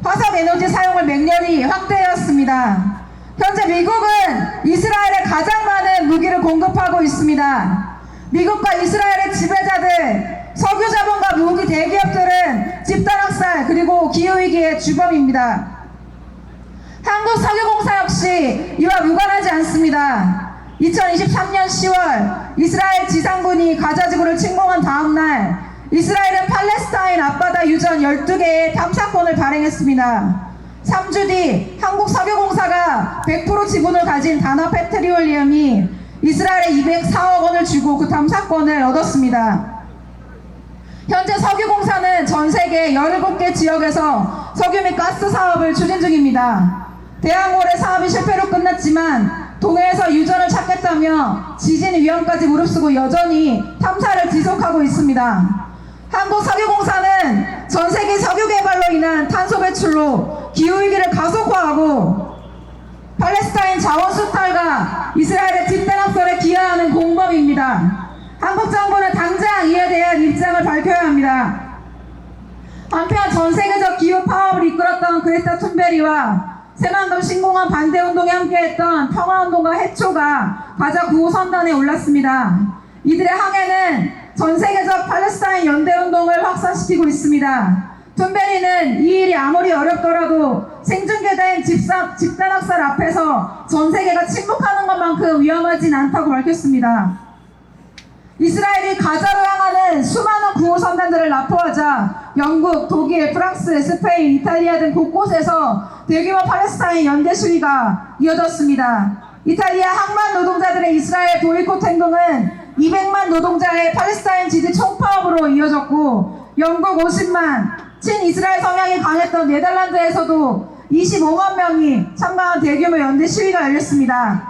화석에너지 사용을 맹렬히 확대했습니다. 현재 미국은 이스라엘에 가장 많은 무기를 공급하고 있습니다. 미국과 이스라엘의 지배자들, 석유 자본과 무기 대기업들은 집단학살 그리고 기후위기의 주범입니다. 한국석유공사 역시 이와 무관하지 않습니다. 2023년 10월 이스라엘 지상군이 가자지구를 침공한 다음날 이스라엘은 팔레스타인 앞바다 유전 12개의 탐사권을 발행했습니다. 3주 뒤 한국석유공사가 100% 지분을 가진 다나페트리올리움이 이스라엘에 204억 원을 주고 그 탐사권을 얻었습니다. 현재 석유공사는 전 세계 17개 지역에서 석유 및 가스 사업을 추진 중입니다. 대왕홀의 사업이 실패로 끝났지만 동해에서 유전을 찾겠다며 지진 위험까지 무릅쓰고 여전히 탐사를 지속하고 있습니다. 한국석유공사는 전 세계 석유 개발로 인한 탄소 배출로 기후위기를 가속화하고 팔레스타인 자원 수탈과 이스라엘의 집단 학살에 기여하는 공범입니다. 한국 정부는 당장 이에 대한 입장을 밝혀야 합니다. 한편 전 세계적 기후 파업을 이끌었던 그레타 툰베리와 새만금 신공항 반대운동에 함께했던 평화운동가 해초가 가자 구호 선단에 올랐습니다. 이들의 항해는 전 세계적 팔레스타인 연대운동을 확산시키고 있습니다. 툰베리는 이 일이 아무리 어렵더라도 생중계된 집단학살 앞에서 전 세계가 침묵하는 것만큼 위험하진 않다고 밝혔습니다. 이스라엘이 가자로 향하는 수많은 구호선단들을 납포하자 영국, 독일, 프랑스, 스페인, 이탈리아 등 곳곳에서 대규모 팔레스타인 연대 시위가 이어졌습니다. 이탈리아 항만 노동자들의 이스라엘 보이콧 행동은 200만 노동자의 팔레스타인 지지 총파업으로 이어졌고 영국 50만, 친이스라엘 성향이 강했던 네덜란드에서도 25만 명이 참가한 대규모 연대 시위가 열렸습니다.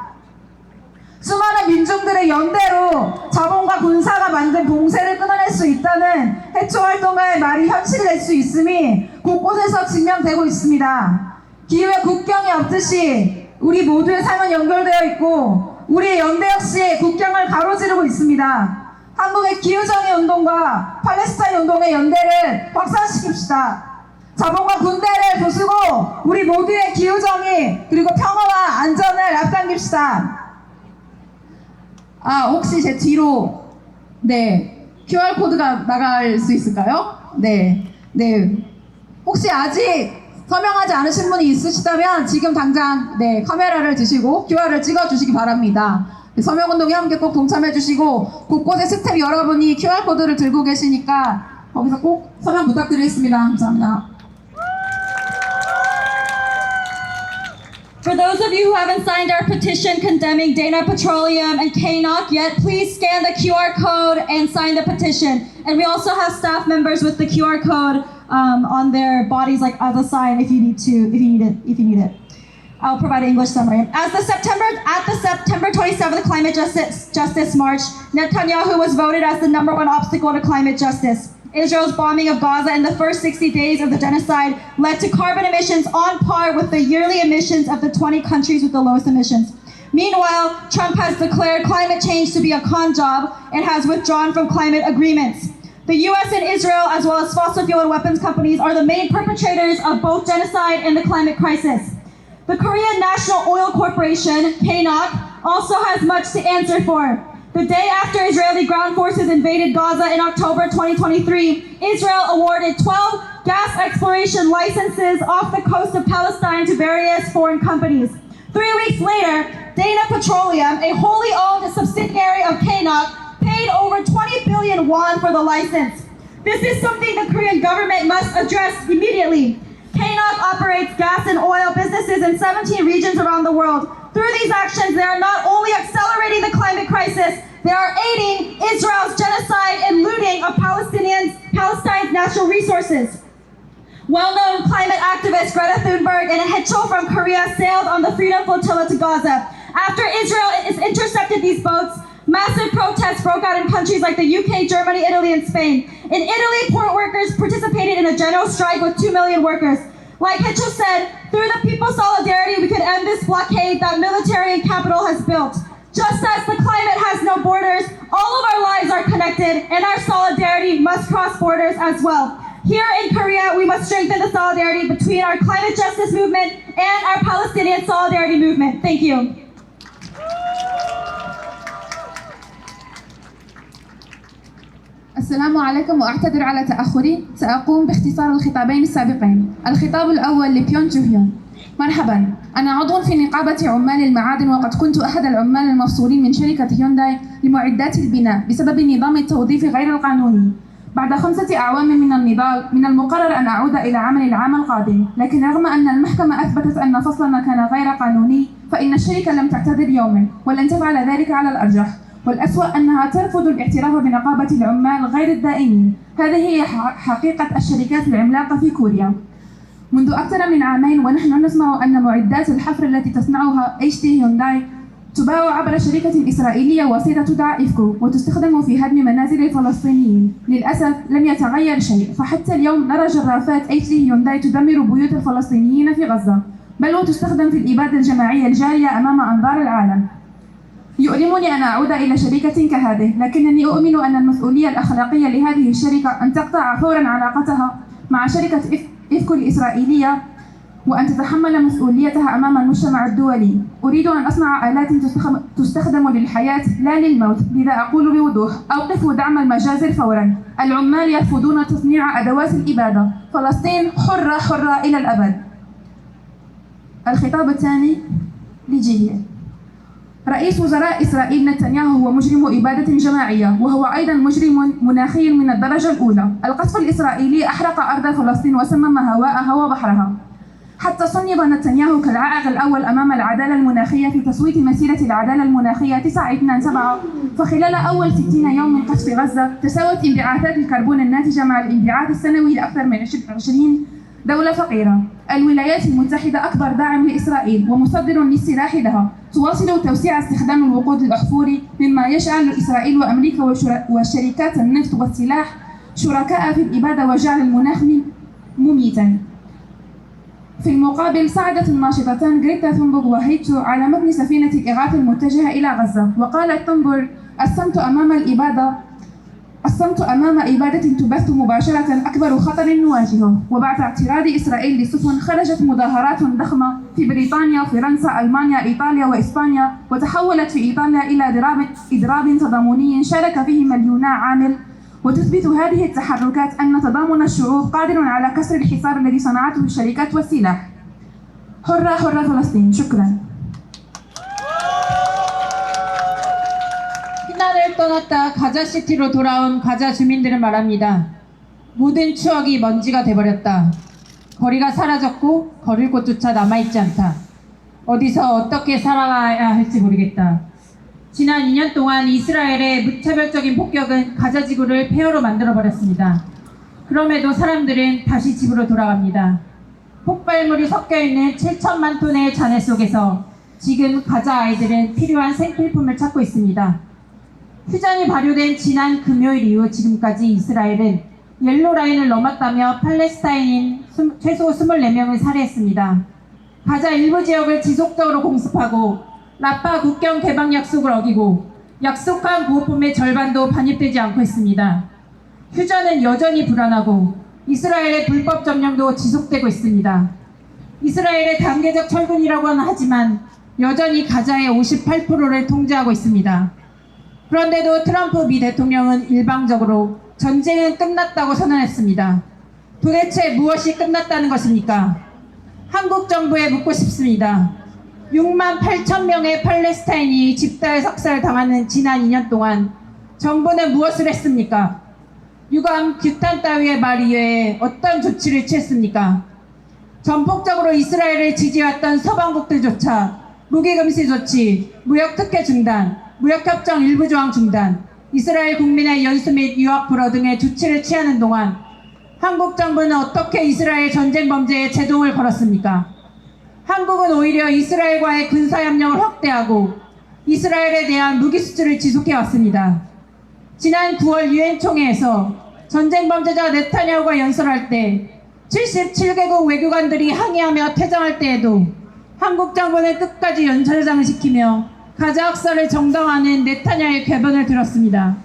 수많은 민중들의 연대로 자본과 군사가 만든 봉쇄를 끊어낼 수 있다는 해초 활동가의 말이 현실이 될 수 있음이 곳곳에서 증명되고 있습니다. 기후의 국경이 없듯이 우리 모두의 삶은 연결되어 있고 우리의 연대 역시 국경을 가로지르고 있습니다. 한국의 기후정의 운동과 팔레스타인 운동의 연대를 확산시킵시다. 자본과 군대를 부수고 우리 모두의 기후정의 그리고 평화와 안전을 앞당깁시다. 혹시 제 뒤로 QR코드가 나갈 수 있을까요? 네. 혹시 아직 서명하지 않으신 분이 있으시다면 지금 당장 카메라를 드시고 QR을 찍어주시기 바랍니다. 서명운동에 함께 꼭 동참해주시고 곳곳에 스텝 여러분이 QR코드를 들고 계시니까 거기서 꼭 서명 부탁드리겠습니다. 감사합니다. For those of you who haven't signed our petition condemning Dana Petroleum and KNOC yet, please scan the QR code and sign the petition. And we also have staff members with the QR code on their bodies, like as a sign, if you need it. I'll provide an English summary. At the September 27th Climate Justice March, Netanyahu was voted as the #1 obstacle to climate justice. Israel's bombing of Gaza in the first 60 days of the genocide led to carbon emissions on par with the yearly emissions of the 20 countries with the lowest emissions. Meanwhile, Trump has declared climate change to be a con job and has withdrawn from climate agreements. The US and Israel, as well as fossil fuel and weapons companies, are the main perpetrators of both genocide and the climate crisis. The Korean National Oil Corporation, KNOC, also has much to answer for. The day after Israeli ground forces invaded Gaza in October 2023, Israel awarded 12 gas exploration licenses off the coast of Palestine to various foreign companies. 3 weeks later, Dana Petroleum, a wholly owned subsidiary of KNOC, paid over 20 billion won for the license. This is something the Korean government must address immediately. KNOC operates gas and oil businesses in 17 regions around the world. Through these actions, they are not only accelerating the climate crisis, they are aiding Israel's genocide and looting of Palestine's natural resources. Well-known climate activist Greta Thunberg and a Cho from Korea sailed on the Freedom Flotilla to Gaza. After Israel intercepted these boats, massive protests broke out in countries like the UK, Germany, Italy, and Spain. In Italy, port workers participated in a general strike with 2 million workers. Like Hitchell said, through the people's solidarity, we could end this blockade that military and capital has built. Just as the climate has no borders, all of our lives are connected, and our solidarity must cross borders as well. Here in Korea, we must strengthen the solidarity between our climate justice movement and our Palestinian solidarity movement. Thank you. السلام عليكم وأعتذر على تأخري. سأقوم باختصار الخطابين السابقين. الخطاب الأول لبيون جوهيون. مرحبا، أنا عضو في نقابة عمال المعادن، وقد كنت أحد العمال المفصولين من شركة هيونداي لمعدات البناء بسبب نظام التوظيف غير القانوني. بعد 5 أعوام من النضال، من المقرر أن أعود إلى عمل العام القادم، لكن رغم أن المحكمة أثبتت أن فصلنا كان غير قانوني، فإن الشركة لم تعتذر يوما، ولن تفعل ذلك على الأرجح. والأسوأ أنها ترفض الاعتراف بنقابة العمال غير الدائمين. هذه هي حقيقة الشركات العملاقة في كوريا. منذ أكثر من عامين ونحن نسمع أن معدات الحفر التي تصنعها HT هيونداي تباع عبر شركة إسرائيلية وسيطة تدعى إفكو، وتستخدم في هدم منازل الفلسطينيين. للأسف لم يتغير شيء، فحتى اليوم نرى جرافات HT هيونداي تدمر بيوت الفلسطينيين في غزة، بل وتستخدم في الإبادة الجماعية الجارية أمام أنظار العالم. يؤلمني أن أعود إلى شركة كهذه، لكنني أؤمن أن المسؤولية الأخلاقية لهذه الشركة أن تقطع فورا علاقتها مع شركة إفكو الإسرائيلية وأن تتحمل مسؤوليتها أمام المجتمع الدولي. أريد أن أصنع آلات تستخدم للحياة لا للموت، لذا أقول بوضوح: أوقفوا دعم المجازر فورا. العمال يرفضون تصنيع أدوات الإبادة. فلسطين حرة حرة إلى الأبد. الخطاب الثاني لجيهيل. رئيس وزراء إسرائيل نتنياهو هو مجرم إبادة جماعية، وهو أيضا مجرم مناخي من الدرجة الأولى. القصف الإسرائيلي أحرق أرض فلسطين وسمم هواءها وبحرها. حتى صنف نتنياهو كالعائق الأول أمام العدالة المناخية في تصويت مسيرة العدالة المناخية 927. فخلال أول 60 يوم من قصف غزة تساوت انبعاثات الكربون الناتجة مع الانبعاث السنوي لأكثر من 20 دولة فقيرة. الولايات المتحدة أكبر داعم لإسرائيل ومصدر للسلاح لها، تواصل توسيع استخدام الوقود الأحفوري، مما يجعل إسرائيل وأمريكا وشركات النفط والسلاح شركاء في الإبادة وجعل المناخ مميتا. في المقابل ساعدت الناشطتان غريتا ثونبرغ وهيتشو على متن سفينة الإغاثة المتجهة إلى غزة. وقالت ثونبرغ: الصمت أمام إبادة تبث مباشرة أكبر خطر نواجهه. وبعد اعتراض إسرائيل للسفن خرجت مظاهرات ضخمة في بريطانيا، فرنسا، ألمانيا، إيطاليا وإسبانيا، وتحولت في إيطاليا إلى إضراب تضامني شارك فيه مليونا عامل. وتثبت هذه التحركات أن تضامن الشعوب قادر على كسر الحصار الذي صنعته الشركات والسلاح. حرة حرة فلسطين. شكرا. 피난을 떠났다 가자시티로 돌아온 가자 주민들은 말합니다. 모든 추억이 먼지가 돼버렸다. 거리가 사라졌고 걸을 곳조차 남아있지 않다. 어디서 어떻게 살아가야 할지 모르겠다. 지난 2년 동안 이스라엘의 무차별적인 폭격은 가자 지구를 폐허로 만들어버렸습니다. 그럼에도 사람들은 다시 집으로 돌아갑니다. 폭발물이 섞여있는 7천만 톤의 잔해 속에서 지금 가자 아이들은 필요한 생필품을 찾고 있습니다. 휴전이 발효된 지난 금요일 이후 지금까지 이스라엘은 옐로라인을 넘었다며 팔레스타인인 최소 24명을 살해했습니다. 가자 일부 지역을 지속적으로 공습하고 라파 국경 개방 약속을 어기고 약속한 구호품의 절반도 반입되지 않고 있습니다. 휴전은 여전히 불안하고 이스라엘의 불법 점령도 지속되고 있습니다. 이스라엘의 단계적 철군이라고는 하지만 여전히 가자의 58%를 통제하고 있습니다. 그런데도 트럼프 미 대통령은 일방적으로 전쟁은 끝났다고 선언했습니다. 도대체 무엇이 끝났다는 것입니까? 한국 정부에 묻고 싶습니다. 6만 8천 명의 팔레스타인이 집단 삭살당하는 지난 2년 동안 정부는 무엇을 했습니까? 유감, 규탄 따위의 말 이외에 어떤 조치를 취했습니까? 전폭적으로 이스라엘을 지지해왔던 서방국들조차 무기금지 조치, 무역특혜 중단, 무역협정 일부 조항 중단, 이스라엘 국민의 연수 및 유학 불허 등의 조치를 취하는 동안 한국 정부는 어떻게 이스라엘 전쟁 범죄에 제동을 걸었습니까? 한국은 오히려 이스라엘과의 군사협력을 확대하고 이스라엘에 대한 무기 수출을 지속해왔습니다. 지난 9월 유엔 총회에서 전쟁 범죄자 네타냐후가 연설할 때 77개국 외교관들이 항의하며 퇴장할 때에도 한국 정부는 끝까지 연설장을 지키며 가자 학살을 정당화하는 네타냐후의 궤변을 들었습니다.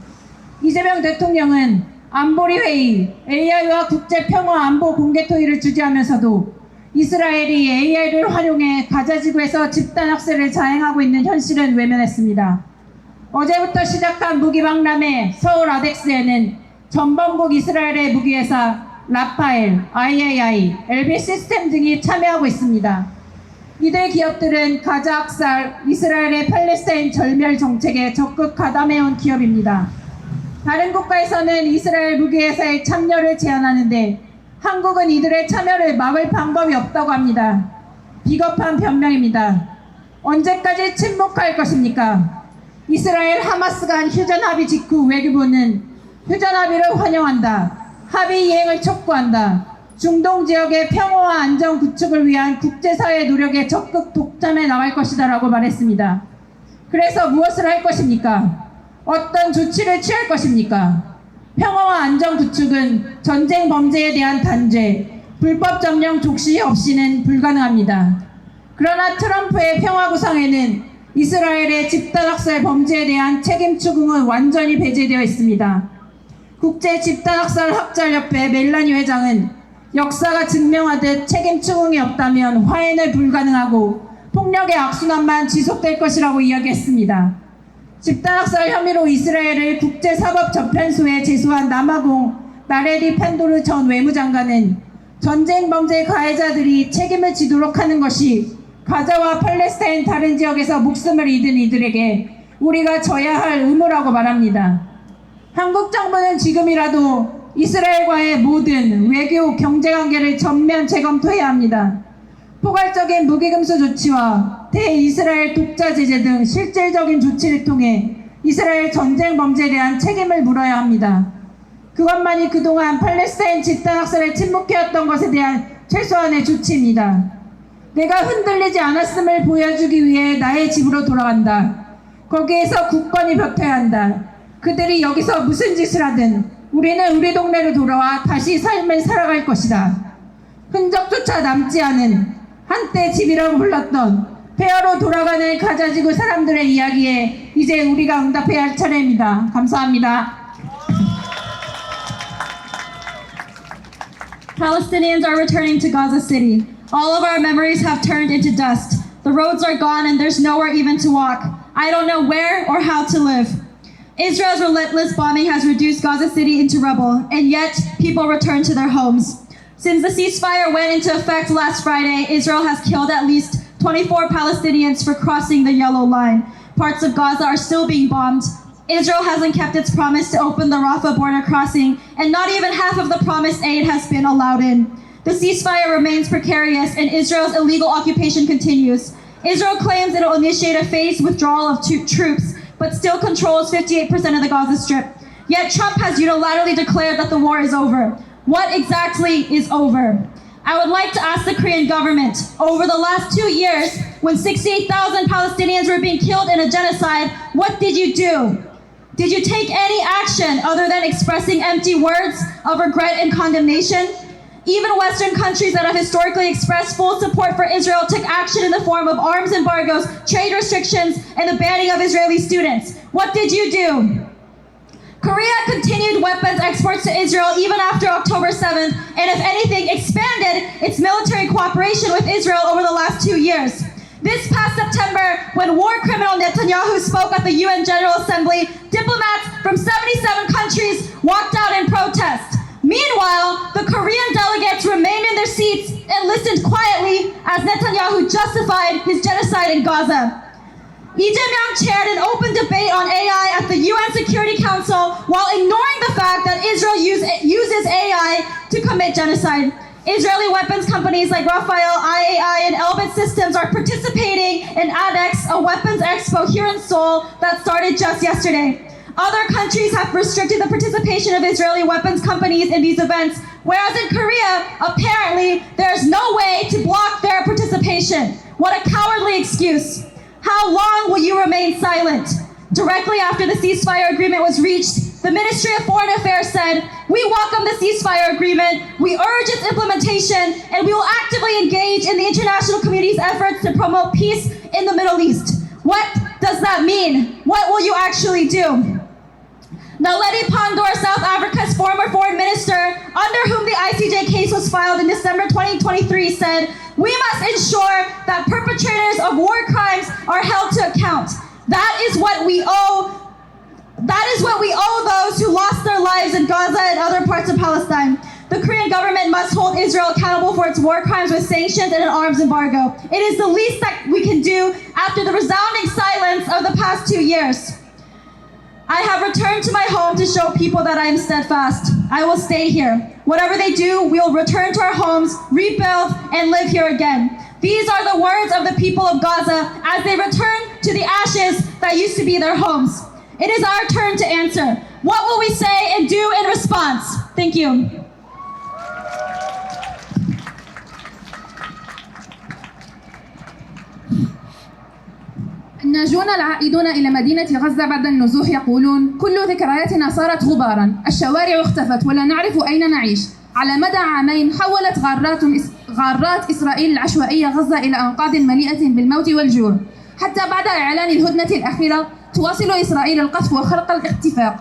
이재명 대통령은 안보리 회의, AI와 국제평화안보 공개토의를 주재하면서도 이스라엘이 AI를 활용해 가자 지구에서 집단 학살을 자행하고 있는 현실은 외면했습니다. 어제부터 시작한 무기 박람회 서울 아덱스에는 전범국 이스라엘의 무기회사 라파엘, IAI, LB 시스템 등이 참여하고 있습니다. 이들 기업들은 가자 학살, 이스라엘의 팔레스타인 절멸 정책에 적극 가담해온 기업입니다. 다른 국가에서는 이스라엘 무기회사의 참여를 제한하는데 한국은 이들의 참여를 막을 방법이 없다고 합니다. 비겁한 변명입니다. 언제까지 침묵할 것입니까? 이스라엘 하마스 간 휴전 합의 직후 외교부는 휴전 합의를 환영한다. 합의 이행을 촉구한다. 중동 지역의 평화와 안정 구축을 위한 국제사회의 노력에 적극 독점해 나갈 것이다 라고 말했습니다. 그래서 무엇을 할 것입니까? 어떤 조치를 취할 것입니까? 평화와 안정 구축은 전쟁 범죄에 대한 단죄, 불법 점령 족시 없이는 불가능합니다. 그러나 트럼프의 평화 구상에는 이스라엘의 집단 학살 범죄에 대한 책임 추궁은 완전히 배제되어 있습니다. 국제 집단 학살 학살협회 멜라니 회장은 역사가 증명하듯 책임 추궁이 없다면 화해는 불가능하고 폭력의 악순환만 지속될 것이라고 이야기했습니다. 집단학살 혐의로 이스라엘을 국제사법재판소에 제소한 남아공 나레디 판도르 전 외무장관은 전쟁 범죄 가해자들이 책임을 지도록 하는 것이 가자와 팔레스타인 다른 지역에서 목숨을 잃은 이들에게 우리가 져야 할 의무라고 말합니다. 한국 정부는 지금이라도 이스라엘과의 모든 외교, 경제관계를 전면 재검토해야 합니다. 포괄적인 무기금수 조치와 대이스라엘 독자 제재 등 실질적인 조치를 통해 이스라엘 전쟁 범죄에 대한 책임을 물어야 합니다. 그것만이 그동안 팔레스타인 집단 학살에 침묵해왔던 것에 대한 최소한의 조치입니다. 내가 흔들리지 않았음을 보여주기 위해 나의 집으로 돌아간다. 거기에서 굳건히 버텨야 한다. 그들이 여기서 무슨 짓을 하든 우리는 우리 동네로 돌아와 다시 삶을 살아갈 것이다. 흔적조차 남지 않은 한때 집이라고 불렀던 폐허로 돌아가는 가자지구 사람들의 이야기에 이제 우리가 응답해야 할 차례입니다. 감사합니다. Palestinians are returning to Gaza City. All of our memories have turned into dust. The roads are gone and there's nowhere even to walk. I don't know where or how to live. Israel's relentless bombing has reduced Gaza City into rubble, and yet people return to their homes. Since the ceasefire went into effect last Friday, Israel has killed at least 24 Palestinians for crossing the yellow line. Parts of Gaza are still being bombed. Israel hasn't kept its promise to open the Rafah border crossing, and not even half of the promised aid has been allowed in. The ceasefire remains precarious, and Israel's illegal occupation continues. Israel claims it will initiate a phased withdrawal of troops, but still controls 58% of the Gaza Strip. Yet Trump has unilaterally declared that the war is over. What exactly is over? I would like to ask the Korean government, over the last 2 years, when 68,000 Palestinians were being killed in a genocide, what did you do? Did you take any action other than expressing empty words of regret and condemnation? Even Western countries that have historically expressed full support for Israel took action in the form of arms embargoes, trade restrictions, and the banning of Israeli students. What did you do? Korea continued weapons exports to Israel even after October 7th, and if anything, expanded its military cooperation with Israel over the last 2 years. This past September, when war criminal Netanyahu spoke at the UN General Assembly, diplomats from 77 countries walked out in protest. Meanwhile, the Korean delegates remained in their seats and listened quietly as Netanyahu justified his genocide in Gaza. Lee Jae-myung chaired an open debate on AI at the UN Security Council while ignoring the fact that Israel uses AI to commit genocide. Israeli weapons companies like Rafael, IAI, and Elbit Systems are participating in ADEX, a weapons expo here in Seoul that started just yesterday. Other countries have restricted the participation of Israeli weapons companies in these events, whereas in Korea, apparently, there's no way to block their participation. What a cowardly excuse. How long will you remain silent? Directly after the ceasefire agreement was reached, the Ministry of Foreign Affairs said, "We welcome the ceasefire agreement, we urge its implementation, and we will actively engage in the international community's efforts to promote peace in the Middle East." What does that mean? What will you actually do? Naledi Pandor, South Africa's former foreign minister, under whom the ICJ case was filed in December 2023, said, "We must ensure that perpetrators of war crimes are held to account. That is what we owe those who lost their lives in Gaza and other parts of Palestine. The Korean government must hold Israel accountable for its war crimes with sanctions and an arms embargo. It is the least that we can do after the resounding silence of the past 2 years. I have returned to my home to show people that I am steadfast. I will stay here. Whatever they do, we will return to our homes, rebuild, and live here again." These are the words of the people of Gaza as they return to the ashes that used to be their homes. It is our turn to answer. What will we say and do in response? Thank you. الناجون العائدون إلى مدينة غزة بعد النزوح يقولون: كل ذكرياتنا صارت غبارا، الشوارع اختفت ولا نعرف أين نعيش. على مدى عامين حولت غارات إسرائيل العشوائية غزة إلى أنقاض مليئة بالموت والجوع. حتى بعد إعلان الهدنة الأخيرة تواصل إسرائيل القذف وخرق الاتفاق،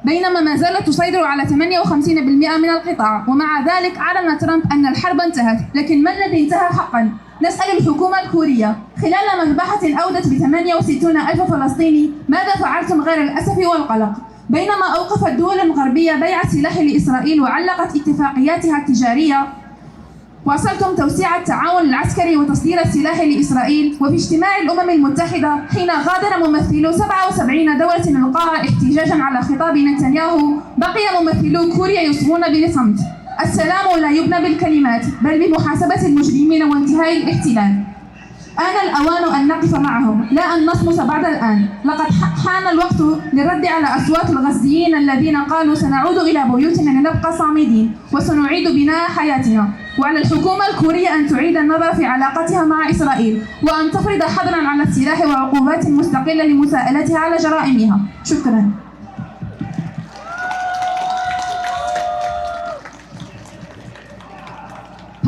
بينما ما زالت تسيطر على 58% من القطاع. ومع ذلك أعلن ترامب أن الحرب انتهت، لكن ما الذي انتهى حقا؟ نسأل الحكومة الكورية: خلال مذبحة أودت ب68,000 فلسطيني ماذا فعلتم غير الأسف والقلق؟ بينما أوقفت دول غربية بيع السلاح لإسرائيل وعلقت اتفاقياتها التجارية، واصلتم توسيع التعاون العسكري وتصدير السلاح لإسرائيل. وفي اجتماع الأمم المتحدة حين غادر ممثلو 77 دولة القاعة احتجاجا على خطاب نتنياهو، بقي ممثلو كوريا يصغون بصمت. السلام لا يبنى بالكلمات بل بمحاسبة المجرمين وانتهاء الاحتلال. آن الأوان أن نقف معهم لا أن نصمت بعد الآن. لقد حان الوقت للرد على أصوات الغزيين الذين قالوا: سنعود إلى بيوتنا لنبقى صامدين وسنعيد بناء حياتنا. وعلى الحكومة الكورية أن تعيد النظر في علاقتها مع إسرائيل وأن تفرض حظرا على السلاح وعقوبات مستقلة لمساءلتها على جرائمها. شكرا.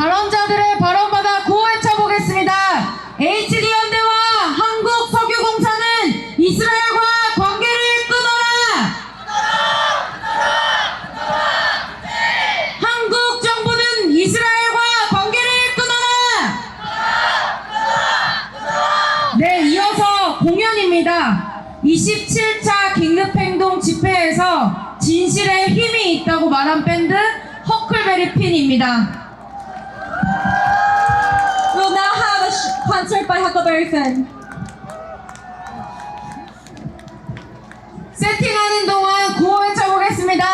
발언자들의 발언받아 구호해쳐 보겠습니다. HD연대와 한국석유공사는 이스라엘과 관계를 끊어라! 한국 정부는 이스라엘과 관계를 끊어라! 네, 이어서 공연입니다. 27차 긴급행동 집회에서 진실에 힘이 있다고 말한 밴드 허클베리 핀입니다. We'll now have a concert by Huckleberry Finn. 세팅하는 동안 구호해쳐 보겠습니다.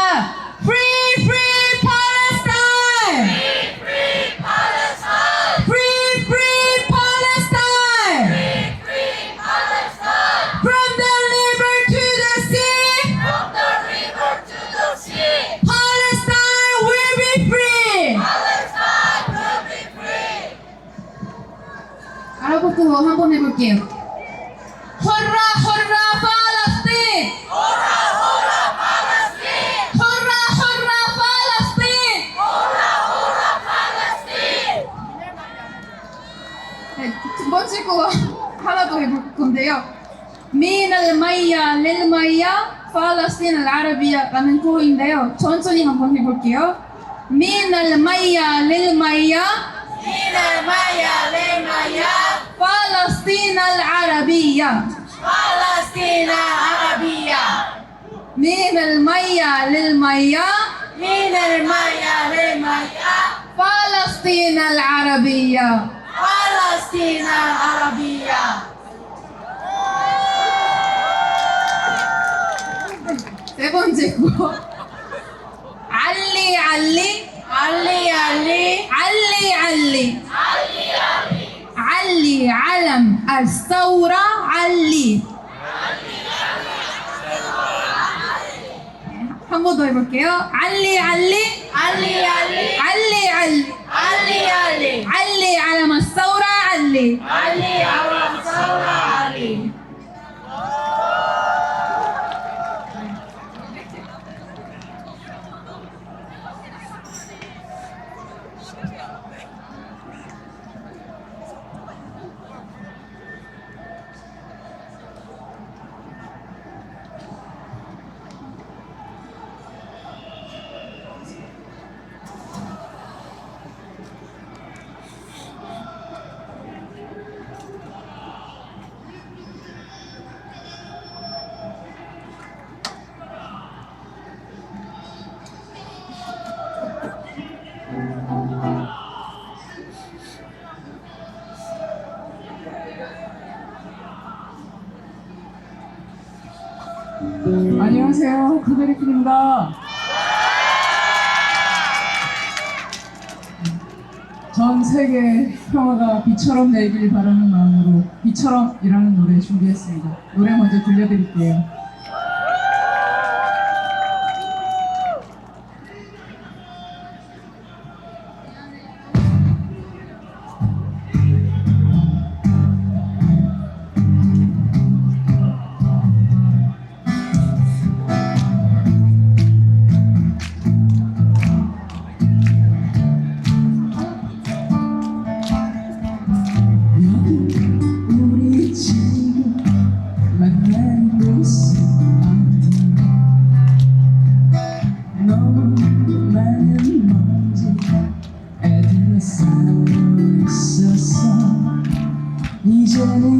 Free, free Palestine! Free, free Palestine! Free, free Palestine! Free, free Palestine! From the river to the sea! From the river to the sea! Palestine will be free! Palestine will be free! 아랍어 구호 한번 해볼게요. 헐라 헐라 팔레스틴! 헐라 헐라 팔레스틴! 헐라 헐라 팔레스틴! 헐라 한번더 해볼 건데요. من المية للمية فلسطين العربية 라는 구호인데요. 천천히 한번 해볼게요. من المية للمية فلسطين العربية من المية للمية فلسطين العربية 세 번째 구호. 알리 알리 علي علم الثورة علي 한 번 더 해볼게요. علي علم الثورة علي 안녕하세요. 그베리크입니다. 전 세계 평화가 비처럼 내길 바라는 마음으로 비처럼이라는 노래 준비했습니다. 노래 먼저 들려드릴게요. 우리 지금 만난 곳은 어디야? 너무 많은 먼지 애들과 싸우고 있었어. 이제는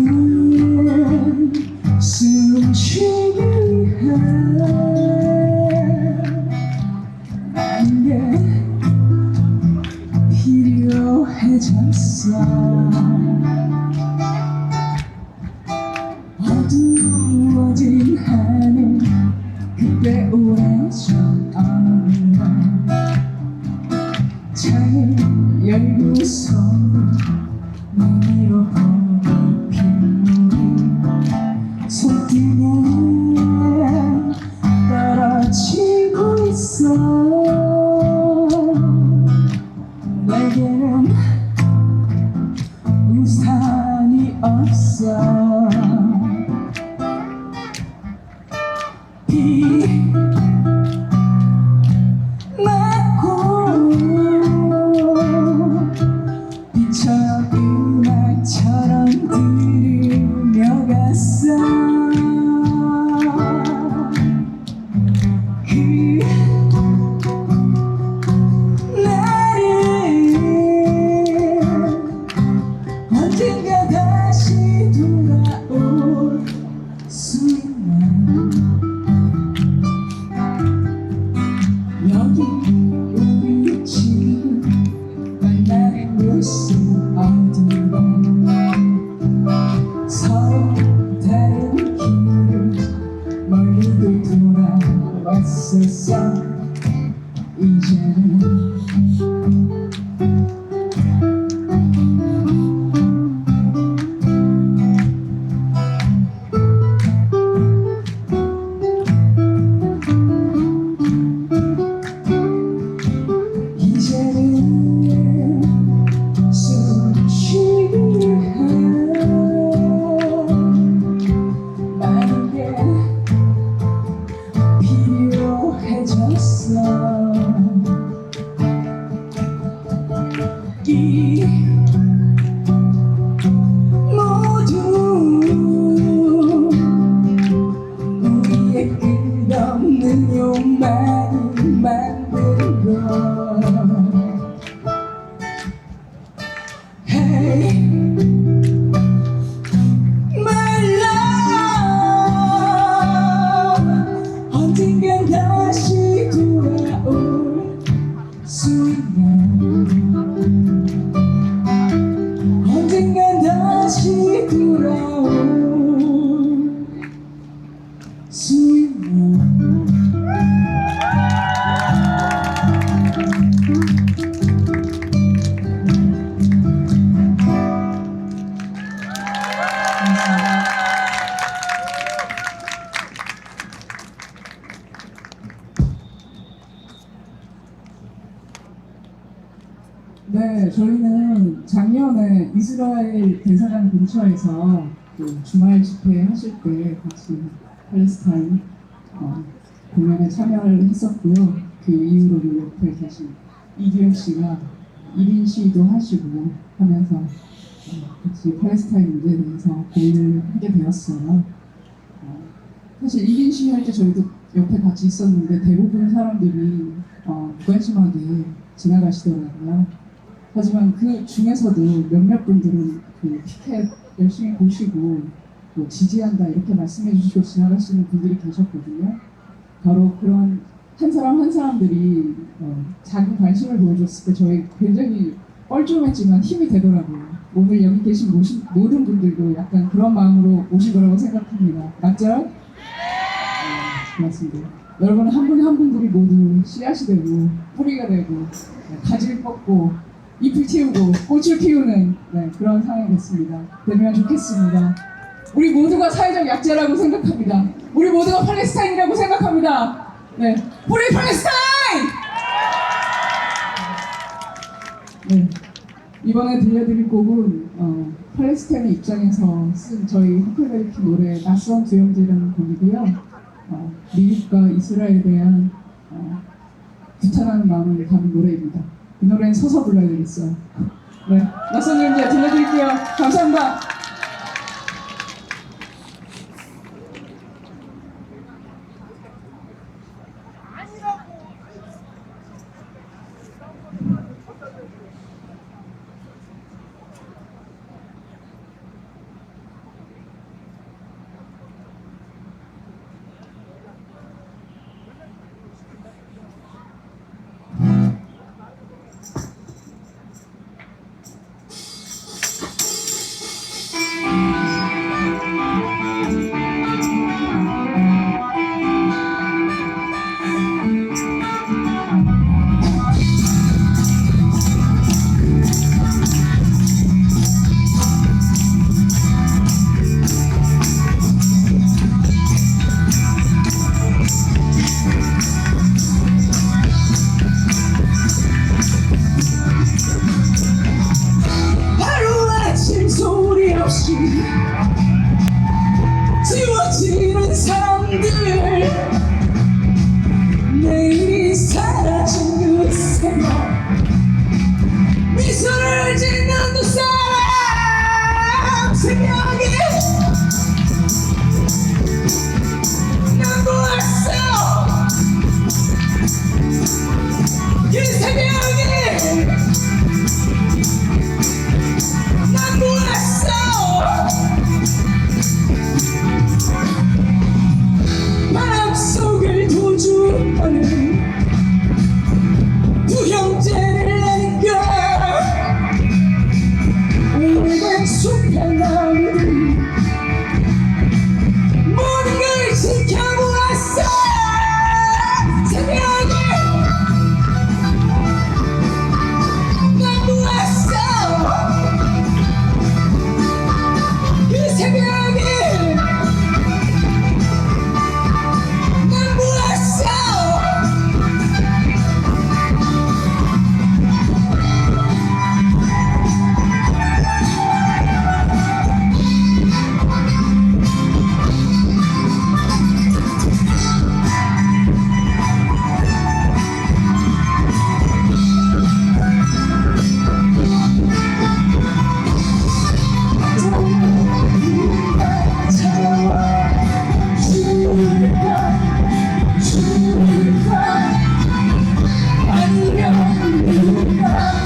숨 쉬기 위한 안개 필요해졌어. 어두워진 하늘 그때 오래전 어느 날 창을 열고서 내밀어 보는 빗물이 손등에 떨어지고 있어. 내게는 우산이 없어. 비 맞고 비처럼 음악처럼 들으며 갔어. 그 날은 언젠가 다시 돌아올 수 있나. 여기 우리 지금 만나는 곳은 어디야? 서로 다른 길을 멀리도 돌아왔었어. 이제는 숨 쉬기 위한 많은 게 필요해져. 네, 저희는 작년에 이스라엘 대사관 근처에서 그 주말 집회 하실 때 같이 팔레스타인 공연에 참여를 했었고요. 그 이후로 옆에 계신 이규혁 씨가 1인 시위도 하시고 하면서 같이 팔레스타인 문제에 대해서 고민을 하게 되었어요. 사실 1인 시위 할 때 저희도 옆에 같이 있었는데 대부분 사람들이 무관심하게 지나가시더라고요. 하지만 그 중에서도 몇몇 분들은 그 피켓 열심히 보시고 뭐 지지한다 이렇게 말씀해 주시고 지나가시는 분들이 계셨거든요. 바로 그런 한 사람 한 사람들이 작은 관심을 보여줬을 때 저희 굉장히 뻘쭘했지만 힘이 되더라고요. 오늘 여기 계신 모든 분들도 약간 그런 마음으로 오신 거라고 생각합니다. 맞죠? 고맙습니다. 여러분 한 분 한 분들이 모두 씨앗이 되고 뿌리가 되고 가지를 뻗고 잎을 틔우고 꽃을 피우는 그런 상황이 됐습니다. 되면 좋겠습니다. 우리 모두가 사회적 약자라고 생각합니다. 우리 모두가 팔레스타인이라고 생각합니다. 네, 우리 팔레스타인! 네, 이번에 들려드릴 곡은 팔레스타인의 입장에서 쓴 저희 후클베리키 노래 낯선 두영제라는 곡이고요. 미국과 이스라엘에 대한 규탄하는 마음을 담은 노래입니다. 이 노래는 서서 불러야 되겠어요. 네, 낯선 두영제 들려드릴게요. 감사합니다. 지워지는 사람들 내일이 사라진 그 새벽 미소를 짓는 두 사람 새벽에 난 보았어 그 새벽에 난 보았어 바람속을 도주하는 두 형제를 안겨 오래된 숲의 나무들 모든 걸 지켜보았어 새벽에 난 보았어 그 새벽에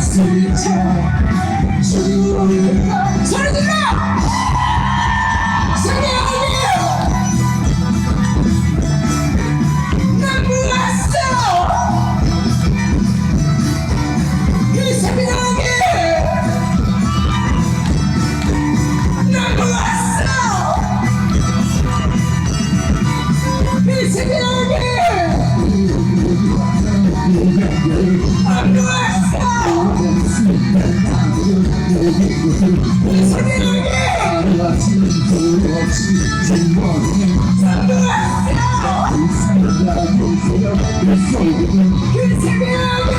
소리 질러! 난 보았어 그 새벽에 난 보았어 그 새벽에 난 보았어 그 새벽에 그 새벽에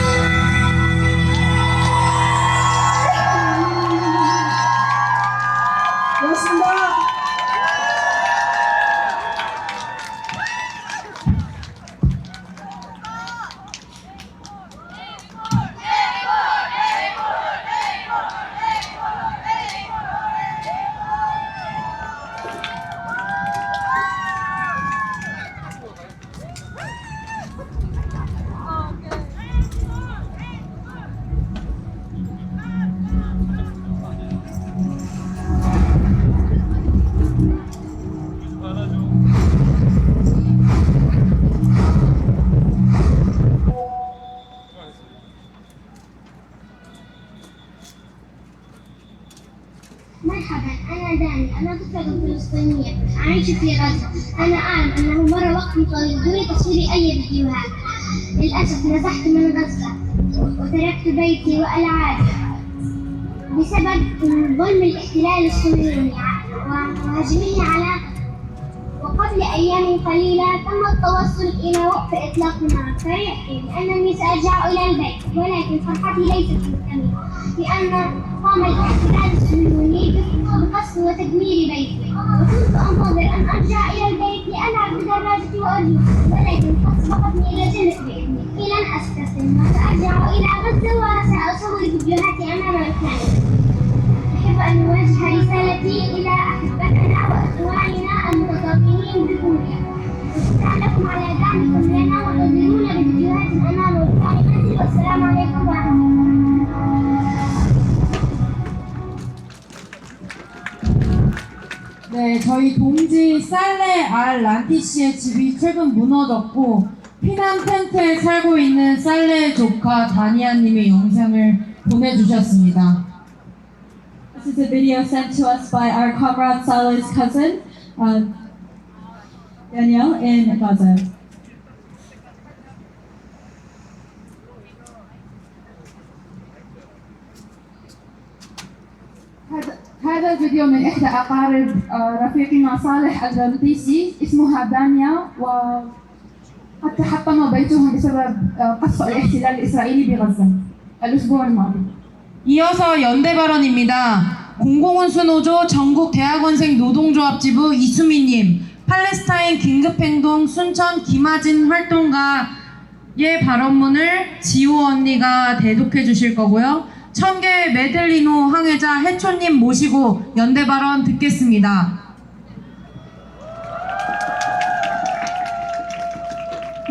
نعيش في غزة. أنا أعلم أنه مر وقت طويل دون تصوير أي فيديوهات. للأسف نزحت من غزة وتركت بيتي وألعابي بسبب ظلم الاحتلال الصهيوني وهجمه على. وقبل أيام قليلة تم التوصل إلى وقف إطلاق النار. فرحت لأنني سأرجع إلى البيت، ولكن فرحتي ليست مكتملة لأن قام الاحتلال الصهيوني بقصف وتدمير بيتي، وكنت أنتظر أن أرجع إلى البيت لألعب بدراجتي وأرجو، ولكن قد سبقتني إلى جنة بإذني. لن أستسلم وسأرجع إلى غزة وسأصور فيديوهاتي أمام الكاميرا. أحب أن أوجه رسالتي إلى أحبتنا وإخواننا المتضامنين بسوريا. شكرا لكم على دعمكم لنا وتظهرون بفيديوهات أمام الكاميرا. والسلام عليكم ورحمة الله. 네, 저희 동지 살레 알 란티 씨의 집이 최근 무너졌고 피난 텐트에 살고 있는 살레의 조카 다니아 님의 영상을 보내주셨습니다. This is a video sent to us by our comrade Saleh's cousin, Danielle, in Gaza. هذا الفيديو من إحدى أقارب رفيقنا صالح الرنتيسي، اسمها دانيا، وقد تحطم بيتهم بسبب قصف الاحتلال الإسرائيلي بغزة الأسبوع الماضي. 이어서 연대 발언입니다. 공공운수노조 전국대학원생 노동조합지부 이수미님, 팔레스타인 긴급행동 순천 김하진 활동가의 발언문을 지호 언니가 대독해 주실 거고요. 청계 메들리노 항해자 해초님 모시고 연대 발언 듣겠습니다.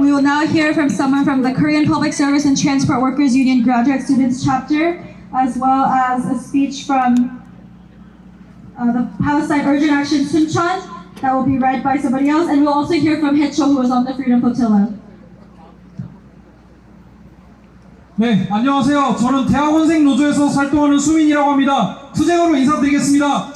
We will now hear from someone from the Korean Public Service and Transport Workers Union Graduate Students Chapter, as well as a speech from the Palestine Urgent Action Suncheon that will be read by somebody else, and we'll also hear from Hecho, who was on the Freedom Flotilla. 네, 안녕하세요. 저는 대학원생 노조에서 활동하는 수민이라고 합니다. 투쟁으로 인사드리겠습니다.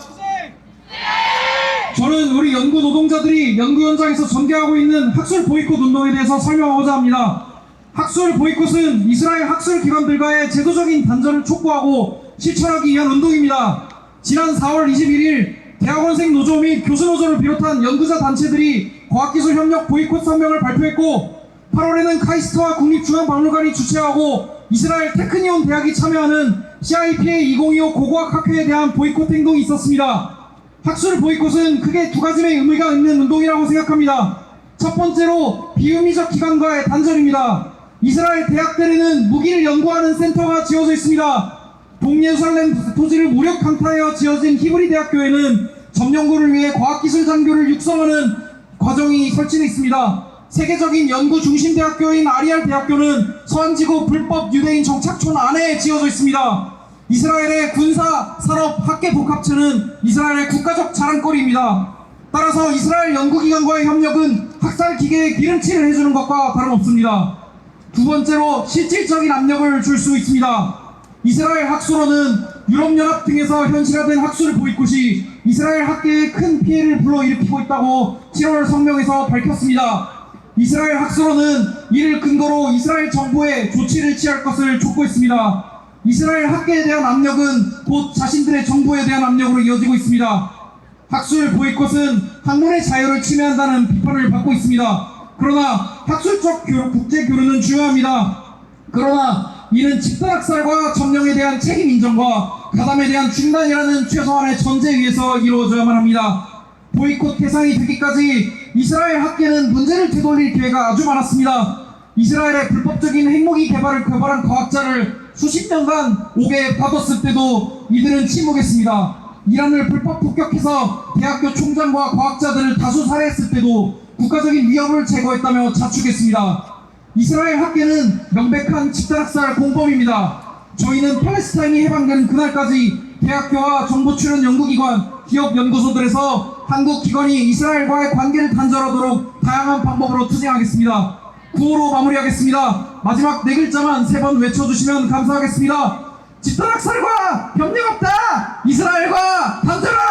저는 우리 연구 노동자들이 연구 현장에서 전개하고 있는 학술 보이콧 운동에 대해서 설명하고자 합니다. 학술 보이콧은 이스라엘 학술 기관들과의 제도적인 단절을 촉구하고 실천하기 위한 운동입니다. 지난 4월 21일 대학원생 노조 및 교수 노조를 비롯한 연구자 단체들이 과학기술 협력 보이콧 성명을 발표했고, 8월에는 카이스트와 국립중앙박물관이 주최하고 이스라엘 테크니온 대학이 참여하는 CIPA 2025 고고학 학회에 대한 보이콧 행동이 있었습니다. 학술 보이콧은 크게 두 가지의 의미가 있는 운동이라고 생각합니다. 첫 번째로 비의미적 기관과의 단절입니다. 이스라엘 대학들에는 무기를 연구하는 센터가 지어져 있습니다. 동예루살렘 토지를 무력 강타하여 지어진 히브리 대학교에는 점연구를 위해 과학기술 장교를 육성하는 과정이 설치되어 있습니다. 세계적인 연구 중심 대학교인 아리알 대학교는 서안지구 불법 유대인 정착촌 안에 지어져 있습니다. 이스라엘의 군사, 산업, 학계 복합체는 이스라엘의 국가적 자랑거리입니다. 따라서 이스라엘 연구기관과의 협력은 학살 기계에 기름칠을 해주는 것과 다름없습니다. 두 번째로 실질적인 압력을 줄 수 있습니다. 이스라엘 학술원은 유럽연합 등에서 현실화된 학술 보이콧이 이스라엘 학계에 큰 피해를 불러일으키고 있다고 7월 성명에서 밝혔습니다. 이스라엘 학술원은 이를 근거로 이스라엘 정부에 조치를 취할 것을 촉구했습니다. 이스라엘 학계에 대한 압력은 곧 자신들의 정부에 대한 압력으로 이어지고 있습니다. 학술 보이콧은 학문의 자유를 침해한다는 비판을 받고 있습니다. 그러나 학술적 국제 교류는 중요합니다. 그러나 이는 집단학살과 점령에 대한 책임 인정과 가담에 대한 중단이라는 최소한의 전제에 의해서 이루어져야만 합니다. 보이콧 대상이 되기까지 이스라엘 학계는 문제를 되돌릴 기회가 아주 많았습니다. 이스라엘의 불법적인 핵무기 개발을 개발한 과학자를 수십 년간 옥에 가뒀을 때도 이들은 침묵했습니다. 이란을 불법 폭격해서 대학교 총장과 과학자들을 다수 살해했을 때도 국가적인 위협을 제거했다며 자축했습니다. 이스라엘 학계는 명백한 집단학살 공범입니다. 저희는 팔레스타인이 해방된 그날까지 대학교와 정보 출연 연구기관, 기업 연구소들에서 한국 기관이 이스라엘과의 관계를 단절하도록 다양한 방법으로 투쟁하겠습니다. 구호로 마무리하겠습니다. 마지막 네 글자만 3번 외쳐주시면 감사하겠습니다. 집단학살과 협력 없다! 이스라엘과 단절하라!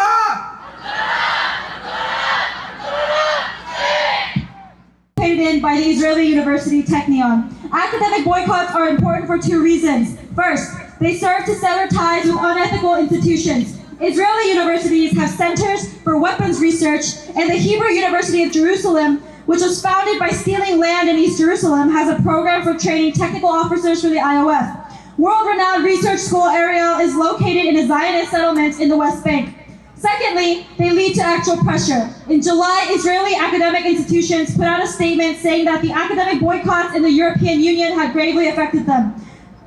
voted in by the Israeli University Technion. Academic boycotts are important for two reasons. First, they serve to sever ties with unethical institutions. Israeli universities have centers for weapons research, and the Hebrew University of Jerusalem, which was founded by stealing land in East Jerusalem, has a program for training technical officers for the IOF. World-renowned research school Ariel is located in a Zionist settlement in the West Bank. Secondly, they lead to actual pressure. In July, Israeli academic institutions put out a statement saying that the academic boycotts in the European Union had gravely affected them.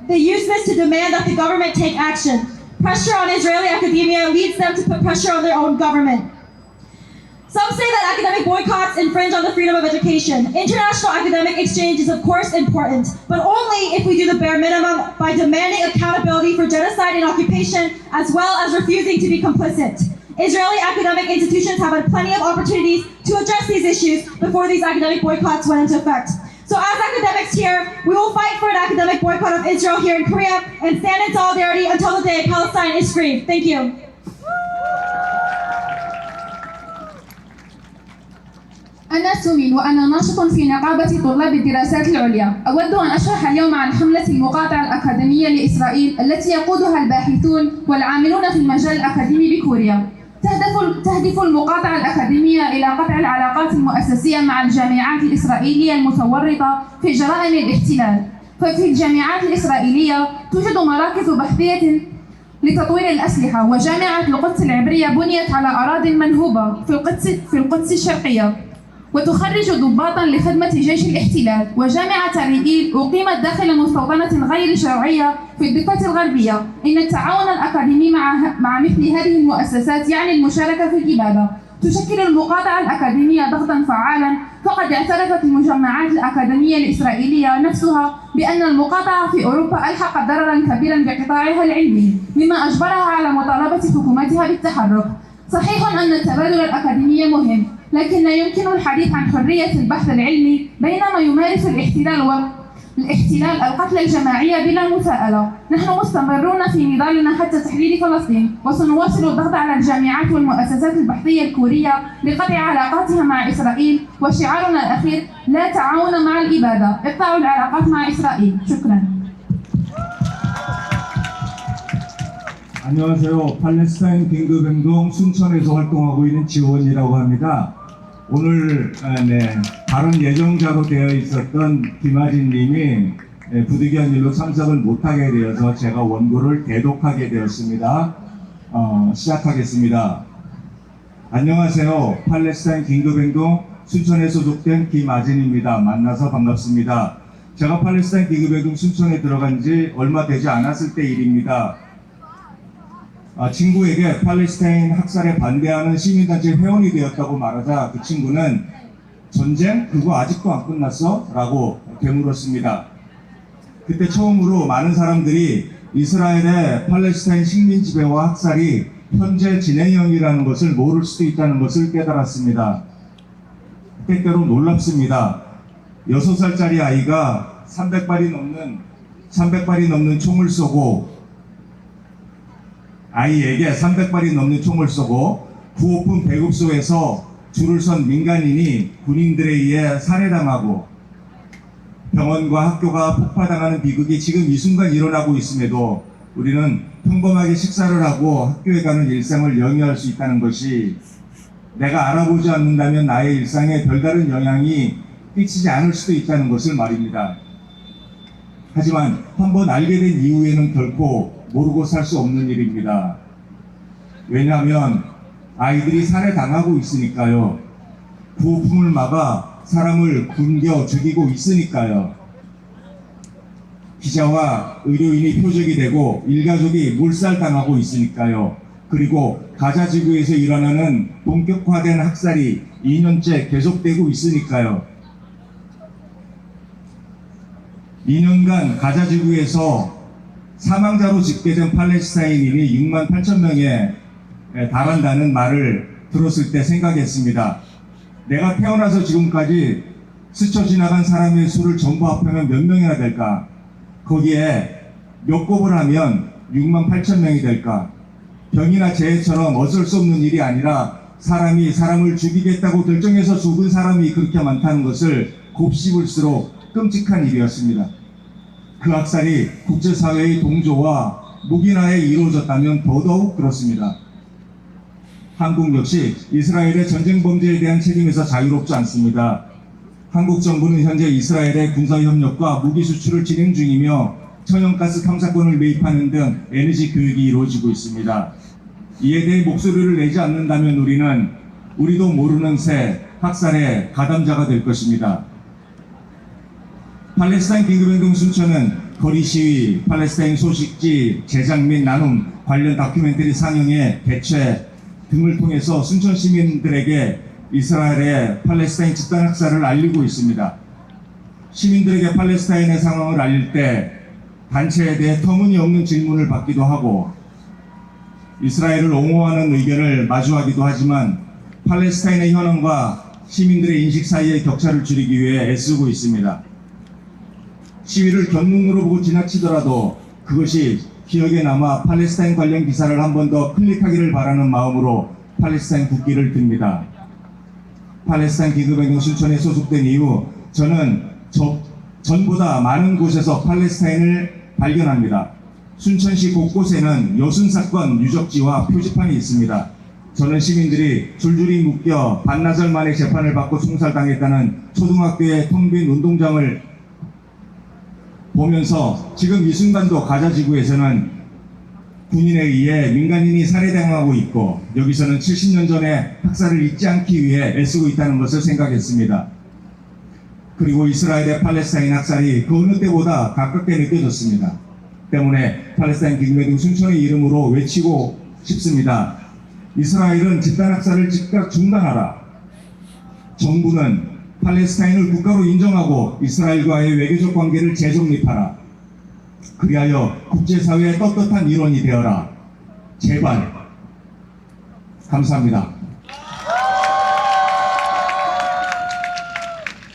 They used this to demand that the government take action. Pressure on Israeli academia leads them to put pressure on their own government. Some say that academic boycotts infringe on the freedom of education. International academic exchange is of course important, but only if we do the bare minimum by demanding accountability for genocide and occupation, as well as refusing to be complicit. Israeli academic institutions have had plenty of opportunities to address these issues before these academic boycotts went into effect. So as academics here, we will fight for an academic boycott of Israel here in Korea and stand in solidarity until the day Palestine is free. Thank you. أنا سمين وأنا ناشط في نقابة طلاب الدراسات العليا. أود أن أشرح اليوم عن حملة المقاطعة الأكاديمية لإسرائيل التي يقودها الباحثون والعاملون في المجال الأكاديمي بكوريا. تهدف المقاطعة الأكاديمية إلى قطع العلاقات المؤسسية مع الجامعات الإسرائيلية المتورطة في جرائم الاحتلال. ففي الجامعات الإسرائيلية توجد مراكز بحثية لتطوير الأسلحة، وجامعة القدس العبرية بنيت على أراضٍ منهوبة في القدس الشرقية، وتخرج ضباطا لخدمة جيش الاحتلال. وجامعة أريئيل أقيمت داخل مستوطنة غير شرعية في الضفة الغربية. إن التعاون الأكاديمي مع مثل هذه المؤسسات يعني المشاركة في الإبادة. تشكل المقاطعة الأكاديمية ضغطا فعالا، فقد اعترفت المجمعات الأكاديمية الإسرائيلية نفسها بأن المقاطعة في أوروبا ألحقت ضررا كبيرا بقطاعها العلمي، مما أجبرها على مطالبة حكومتها بالتحرك. صحيح أن التبادل الأكاديمي مهم، لكن لا يمكن الحديث عن حرية البحث العلمي بينما يمارس الاحتلال القتل الجماعي بلا مساءلة. نحن مستمرون في نضالنا حتى تحرير فلسطين، وسنواصل الضغط على الجامعات والمؤسسات البحثية الكورية لقطع علاقاتها مع إسرائيل. وشعارنا الأخير: لا تعاون مع الإبادة، اقطعوا العلاقات مع إسرائيل. شكرا. 안녕하세요. 팔레스타인 긴급행동 순천에서 활동하고 있는 지원이라고 합니다. 오늘 다른 예정자로 되어 있었던 김아진 님이 부득이한 일로 참석을 못하게 되어서 제가 원고를 대독하게 되었습니다. 시작하겠습니다. 안녕하세요. 팔레스타인 긴급행동 순천에 소속된 김아진입니다. 만나서 반갑습니다. 제가 팔레스타인 긴급행동 순천에 들어간 지 얼마 되지 않았을 때 일입니다. 친구에게 팔레스타인 학살에 반대하는 시민단체 회원이 되었다고 말하자 그 친구는 전쟁? 그거 아직도 안 끝났어? 라고 되물었습니다. 그때 처음으로 많은 사람들이 이스라엘의 팔레스타인 식민 지배와 학살이 현재 진행형이라는 것을 모를 수도 있다는 것을 깨달았습니다. 때때로 놀랍습니다. 6살짜리 아이가 300발이 넘는 총을 쏘고 아이에게 300발이 넘는 총을 쏘고 구호품 배급소에서 줄을 선 민간인이 군인들에 의해 살해당하고 병원과 학교가 폭파당하는 비극이 지금 이 순간 일어나고 있음에도 우리는 평범하게 식사를 하고 학교에 가는 일상을 영위할 수 있다는 것이 내가 알아보지 않는다면 나의 일상에 별다른 영향이 끼치지 않을 수도 있다는 것을 말입니다. 하지만 한번 알게 된 이후에는 결코 모르고 살 수 없는 일입니다. 왜냐하면 아이들이 살해당하고 있으니까요. 구호품을 막아 사람을 굶겨 죽이고 있으니까요. 기자와 의료인이 표적이 되고 일가족이 몰살당하고 있으니까요. 그리고 가자 지구에서 일어나는 본격화된 학살이 2년째 계속되고 있으니까요. 2년간 가자 지구에서 사망자로 집계된 팔레스타인인이 6만 8천 명에 달한다는 말을 들었을 때 생각했습니다. 내가 태어나서 지금까지 스쳐 지나간 사람의 수를 전부 합하면 몇 명이나 될까? 거기에 몇 곱을 하면 6만 8천 명이 될까? 병이나 재해처럼 어쩔 수 없는 일이 아니라 사람이 사람을 죽이겠다고 결정해서 죽은 사람이 그렇게 많다는 것을 곱씹을수록 끔찍한 일이었습니다. 그 학살이 국제사회의 동조와 묵인하에 이루어졌다면 더더욱 그렇습니다. 한국 역시 이스라엘의 전쟁 범죄에 대한 책임에서 자유롭지 않습니다. 한국 정부는 현재 이스라엘의 군사협력과 무기 수출을 진행 중이며 천연가스 탐사권을 매입하는 등 에너지 교육이 이루어지고 있습니다. 이에 대해 목소리를 내지 않는다면 우리도 모르는 새 학살의 가담자가 될 것입니다. 팔레스타인 긴급행동 순천은 거리 시위, 팔레스타인 소식지 제작 및 나눔 관련 다큐멘터리 상영회, 개최 등을 통해서 순천 시민들에게 이스라엘의 팔레스타인 집단 학살을 알리고 있습니다. 시민들에게 팔레스타인의 상황을 알릴 때 단체에 대해 터무니없는 질문을 받기도 하고 이스라엘을 옹호하는 의견을 마주하기도 하지만 팔레스타인의 현황과 시민들의 인식 사이의 격차를 줄이기 위해 애쓰고 있습니다. 시위를 견눈으로 보고 지나치더라도 그것이 기억에 남아 팔레스타인 관련 기사를 한 번 더 클릭하기를 바라는 마음으로 팔레스타인 국기를 듭니다. 팔레스타인 긴급행동 순천에 소속된 이후 저는 전보다 많은 곳에서 팔레스타인을 발견합니다. 순천시 곳곳에는 여순사건 유적지와 표지판이 있습니다. 저는 시민들이 줄줄이 묶여 반나절 만에 재판을 받고 총살당했다는 초등학교의 텅 빈 운동장을 보면서 지금 이 순간도 가자 지구에서는 군인에 의해 민간인이 살해당하고 있고 여기서는 70년 전의 학살을 잊지 않기 위해 애쓰고 있다는 것을 생각했습니다. 그리고 이스라엘의 팔레스타인 학살이 그 어느 때보다 가깝게 느껴졌습니다. 때문에 팔레스타인 긴급행동 순천의 이름으로 외치고 싶습니다. 이스라엘은 집단 학살을 즉각 중단하라. 정부는 팔레스타인을 국가로 인정하고 이스라엘과의 외교적 관계를 재정립하라. 그리하여 국제사회의 떳떳한 일원이 되어라. 제발. 감사합니다.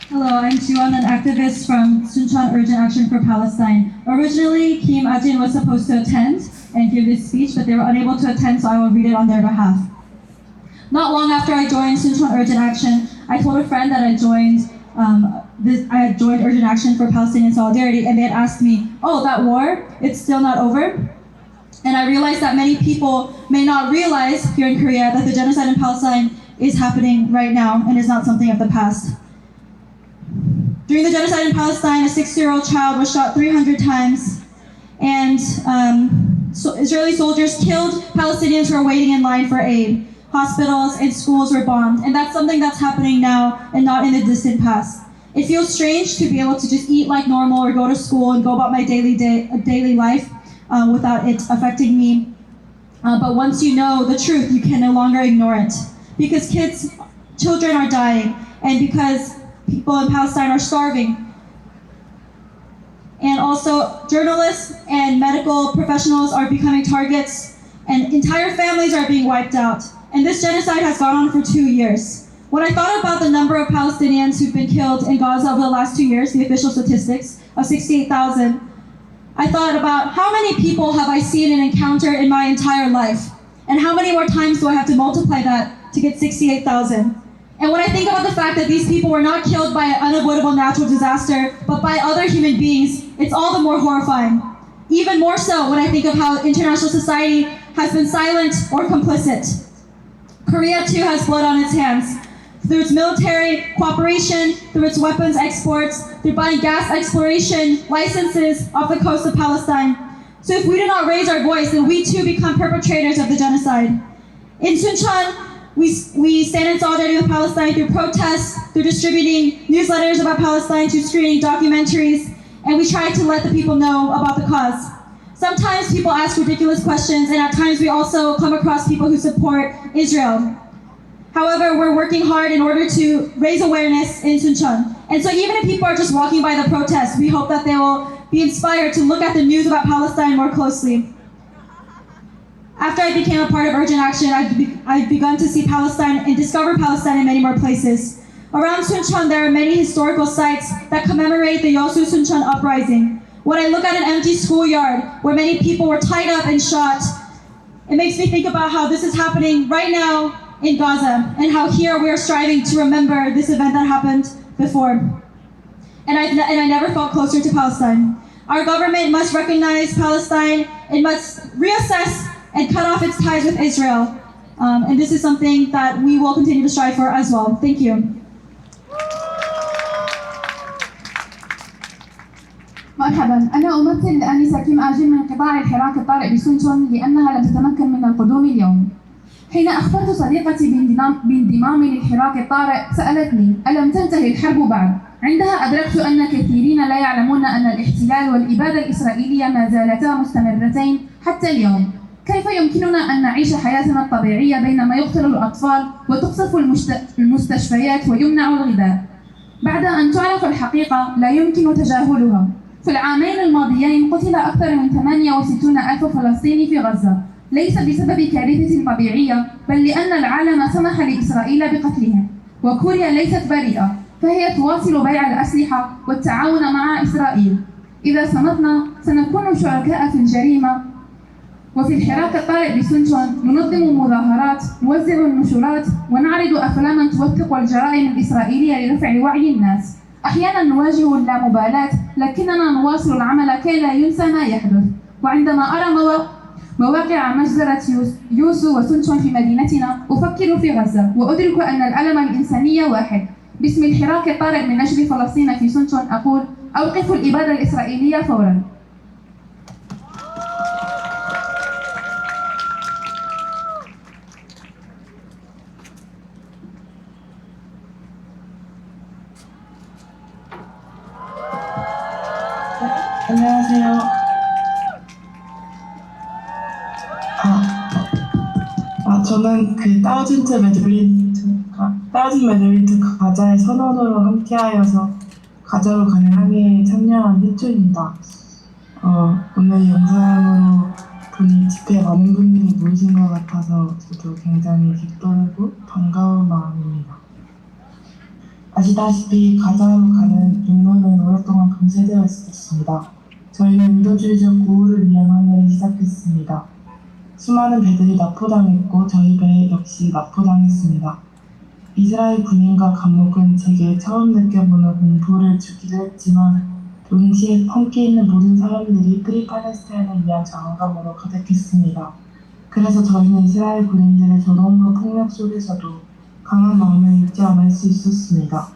Hello, I'm Jiwon, an activist from Suncheon Urgent Action for Palestine. Originally, Kim Ajin was supposed to attend and give this speech, but they were unable to attend, so I will read it on their behalf. Not long after I joined Suncheon Urgent Action, I told a friend that I had joined Urgent Action for Palestinian Solidarity, and they had asked me, "Oh, that war, it's still not over?" And I realized that many people may not realize here in Korea that the genocide in Palestine is happening right now and is not something of the past. During the genocide in Palestine, a 6-year-old child was shot 300 times, and Israeli soldiers killed Palestinians who were waiting in line for aid. Hospitals and schools were bombed, and that's something that's happening now and not in the distant past. It feels strange to be able to just eat like normal or go to school and go about my daily life without it affecting me. But once you know the truth, you can no longer ignore it. Because children are dying, and because people in Palestine are starving. And also, journalists and medical professionals are becoming targets, and entire families are being wiped out. And this genocide has gone on for 2 years. When I thought about the number of Palestinians who've been killed in Gaza over the last 2 years, the official statistics of 68,000, I thought about how many people have I seen and encountered in my entire life? And how many more times do I have to multiply that to get 68,000? And when I think about the fact that these people were not killed by an unavoidable natural disaster, but by other human beings, it's all the more horrifying. Even more so when I think of how international society has been silent or complicit. Korea too has blood on its hands. Through its military cooperation, through its weapons exports, through buying gas exploration licenses off the coast of Palestine. So if we do not raise our voice, then we too become perpetrators of the genocide. In Suncheon, we stand in solidarity with Palestine through protests, through distributing newsletters about Palestine, through screening documentaries, and we try to let the people know about the cause. Sometimes people ask ridiculous questions, and at times we also come across people who support Israel. However, we're working hard in order to raise awareness in Suncheon. And so even if people are just walking by the protest, we hope that they will be inspired to look at the news about Palestine more closely. After I became a part of Urgent Action, I've begun to see Palestine and discover Palestine in many more places. Around Suncheon, there are many historical sites that commemorate the Yosu Suncheon uprising. When I look at an empty schoolyard where many people were tied up and shot, it makes me think about how this is happening right now in Gaza, and how here we are striving to remember this event that happened before. And I never felt closer to Palestine. Our government must recognize Palestine. It must reassess and cut off its ties with Israel. And this is something that we will continue to strive for as well. Thank you. مرحبا، أنا أمثل الآنسة كيم آجين من قطاع الحراك الطارئ بسونشون لأنها لم تتمكن من القدوم اليوم. حين أخبرت صديقتي بانضمامي للحراك الطارئ سألتني: ألم تنتهي الحرب بعد؟ عندها أدركت أن كثيرين لا يعلمون أن الاحتلال والإبادة الإسرائيلية ما زالتا مستمرتين حتى اليوم. كيف يمكننا أن نعيش حياتنا الطبيعية بينما يقتل الأطفال وتقصف المستشفيات ويمنع الغذاء؟ بعد أن تعرف الحقيقة لا يمكن تجاهلها. في العامين الماضيين قتل أكثر من 68,000 فلسطيني في غزة، ليس بسبب كارثة طبيعية بل لأن العالم سمح لإسرائيل بقتلهم. وكوريا ليست بريئة، فهي تواصل بيع الأسلحة والتعاون مع إسرائيل. إذا صمتنا سنكون شركاء في الجريمة. وفي الحراك الطارئ بسونشون ننظم مظاهرات، نوزع المنشورات، ونعرض أفلاما توثق الجرائم الإسرائيلية لرفع وعي الناس. أحيانا نواجه اللامبالاة، لكننا نواصل العمل كي لا ينسى ما يحدث. وعندما أرى مواقع مجزرة يوسو وسونشون في مدينتنا أفكر في غزة وأدرك أن الألم الإنساني واحد. باسم الحراك الطارئ من أجل فلسطين في سونشون أقول: أوقفوا الإبادة الإسرائيلية فورا. 안녕하세요. 저는 그 다우즌드 메들리트 가자의 선언으로 함께하여서 가자로 가는 항해에 참여한 희초입니다. 오늘 영상으로 보니 집회에 많은 분들이 모이신 것 같아서 저도 굉장히 기쁘고 반가운 마음입니다. 아시다시피 가자로 가는 육로는 오랫동안 금지되어 있었습니다. 저희는 인도주의적 구호를 위한 항해를 시작했습니다. 수많은 배들이 납포당했고 저희 배 역시 납포당했습니다. 이스라엘 군인과 감옥은 제게 처음 느껴보는 공포를 주기도 했지만 동시에 함께 있는 모든 사람들이 프리 팔레스타인을 위한 저항감으로 가득했습니다. 그래서 저희는 이스라엘 군인들의 조롱과 폭력 속에서도 강한 마음을 잃지 않을 수 있었습니다.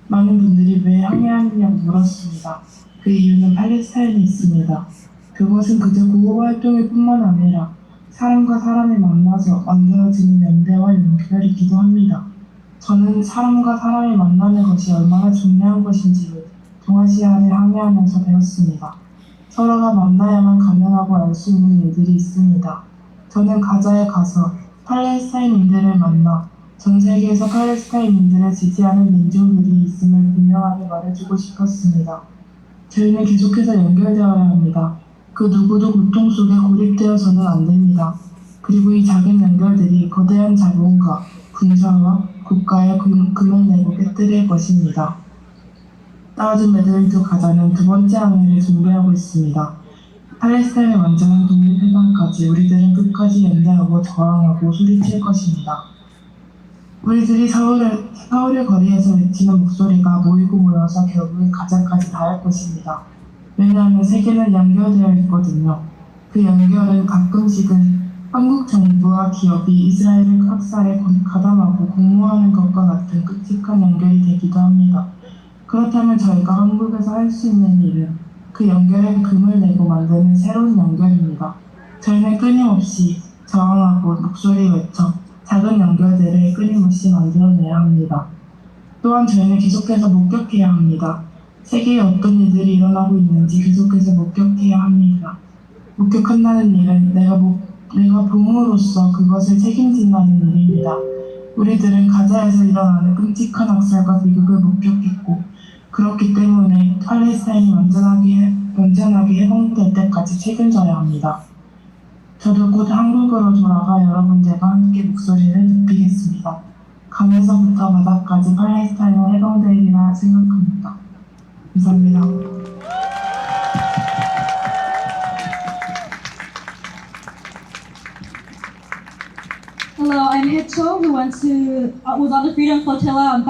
많은 분들이 왜 항해하느냐고 물었습니다. 그 이유는 팔레스타인에 있습니다. 그것은 그저 구호 활동일 뿐만 아니라 사람과 사람이 만나서 만들어지는 연대와 연결이기도 합니다. 저는 사람과 사람이 만나는 것이 얼마나 중요한 것인지를 동아시아를 항해하면서 배웠습니다. 서로가 만나야만 가능하고 알 수 있는 일들이 있습니다. 저는 가자에 가서 팔레스타인인들을 만나 전 세계에서 팔레스타인인들을 지지하는 민중들이 있음을 분명하게 말해주고 싶었습니다. 저희는 계속해서 연결되어야 합니다. 그 누구도 고통 속에 고립되어서는 안 됩니다. 그리고 이 작은 연결들이 거대한 자본과 군사와 국가의 금을 내고 깨뜨릴 것입니다. 다우즌 메들리트 가자는 두 번째 항해를 준비하고 있습니다. 팔레스타인의 완전한 독립해방까지 우리들은 끝까지 연대하고 저항하고 소리칠 것입니다. 우리들이 서울의 거리에서 외치는 목소리가 모이고 모여서 결국은 가자까지 닿을 것입니다. 왜냐하면 세계는 연결되어 있거든요. 그 연결은 가끔씩은 한국 정부와 기업이 이스라엘을 학살에 가담하고 공모하는 것과 같은 끔찍한 연결이 되기도 합니다. 그렇다면 저희가 한국에서 할 수 있는 일은 그 연결에 금을 내고 만드는 새로운 연결입니다. 저희는 끊임없이 저항하고 목소리 외쳐 작은 연결들을 끊임없이 만들어내야 합니다. 또한 저희는 계속해서 목격해야 합니다. 세계에 어떤 일들이 일어나고 있는지 계속해서 목격해야 합니다. 목격한다는 일은 내가 봄으로써 그것을 책임진다는 일입니다. 우리들은 가자에서 일어나는 끔찍한 학살과 비극을 목격했고 그렇기 때문에 팔레스타인이 완전하게 해방될 때까지 책임져야 합니다. 저도 곧 한국으로 돌아가 여러분들과 함께 목소리를 높이겠습니다. 강에서부터 바다까지 팔레스타인은 해방되리라 생각합니다. 감사합니다. Hello, I'm Hecho. Israel who went to was on the Freedom Flotilla on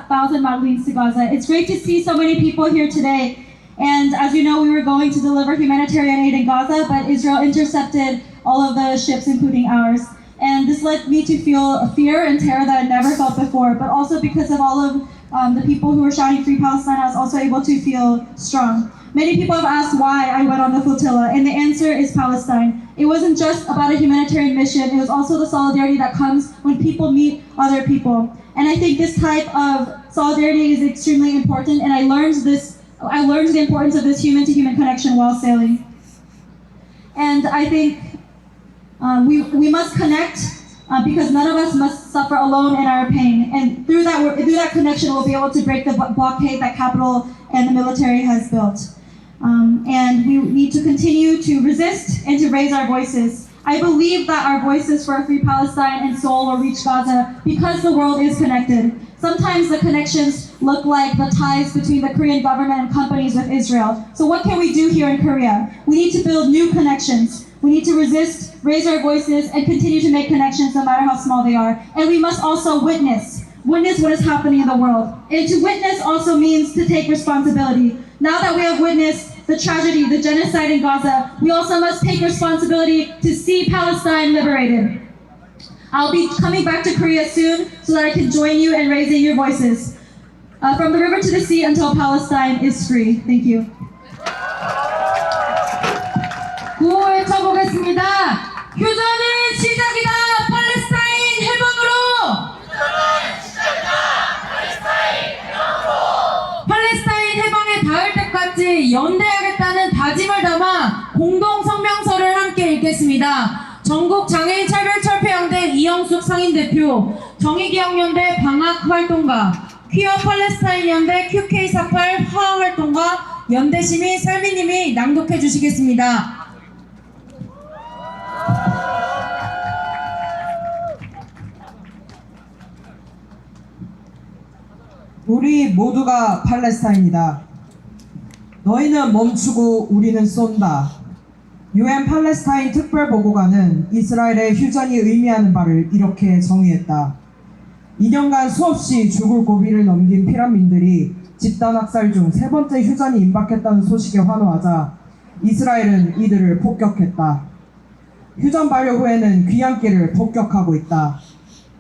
Thousand Madeleines to Gaza. It's great to see so many people here today. And as you know, we were going to deliver humanitarian aid in Gaza, but Israel intercepted all of the ships, including ours. And this led me to feel a fear and terror that I never felt before. But also because of all of the people who were shouting Free Palestine, I was also able to feel strong. Many people have asked why I went on the flotilla, and the answer is Palestine. It wasn't just about a humanitarian mission, it was also the solidarity that comes when people meet other people. And I think this type of solidarity is extremely important, and I learned the importance of this human-to-human connection while sailing. And I think we must connect because none of us must suffer alone in our pain. And through that connection, we'll be able to break the blockade that capital and the military has built. And we need to continue to resist and to raise our voices. I believe that our voices for a free Palestine and Seoul will reach Gaza because the world is connected. Sometimes the connections look like the ties between the Korean government and companies with Israel. So what can we do here in Korea? We need to build new connections. We need to resist, raise our voices, and continue to make connections no matter how small they are. And we must also witness what is happening in the world. And to witness also means to take responsibility. Now that we have witnessed the tragedy, the genocide in Gaza, we also must take responsibility to see Palestine liberated. I'll be coming back to Korea soon so that I can join you in raising your voices. From the river to the sea until Palestine is free. Thank you. 구호에 쳐보겠습니다. 휴전은 시작이다. 팔레스타인 해방으로. 팔레스타인 해방에 닿을 때까지 연대하겠다는 다짐을 담아 공동 성명서를 함께 읽겠습니다. 전국 장애인 차별철폐연대 이영숙 상임대표, 정의기억연대 방학활동가, 퀴어 팔레스타인 연대 QK48 화합활동가 연대시민 살미님이 낭독해 주시겠습니다. 우리 모두가 팔레스타인이다. 너희는 멈추고 우리는 쏜다. UN 팔레스타인 특별보고관은 이스라엘의 휴전이 의미하는 바를 이렇게 정의했다. 2년간 수없이 죽을 고비를 넘긴 피난민들이 집단 학살 중 세 번째 휴전이 임박했다는 소식에 환호하자 이스라엘은 이들을 폭격했다. 휴전 발효 후에는 귀향길을 폭격하고 있다.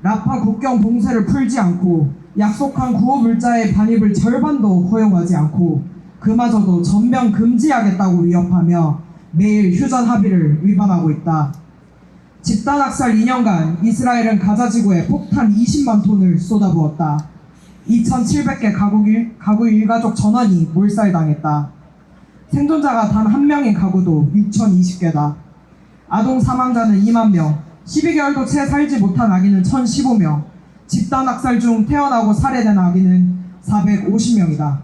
라파 국경 봉쇄를 풀지 않고 약속한 구호 물자의 반입을 절반도 허용하지 않고 그마저도 전면 금지하겠다고 위협하며 매일 휴전 합의를 위반하고 있다. 집단 학살 2년간 이스라엘은 가자 지구에 폭탄 20만 톤을 쏟아부었다. 2,700개 가구 일가족 전원이 몰살당했다. 생존자가 단 한 명인 가구도 6,020개다. 아동 사망자는 2만 명, 12개월도 채 살지 못한 아기는 1,015명, 집단 학살 중 태어나고 살해된 아기는 450명이다.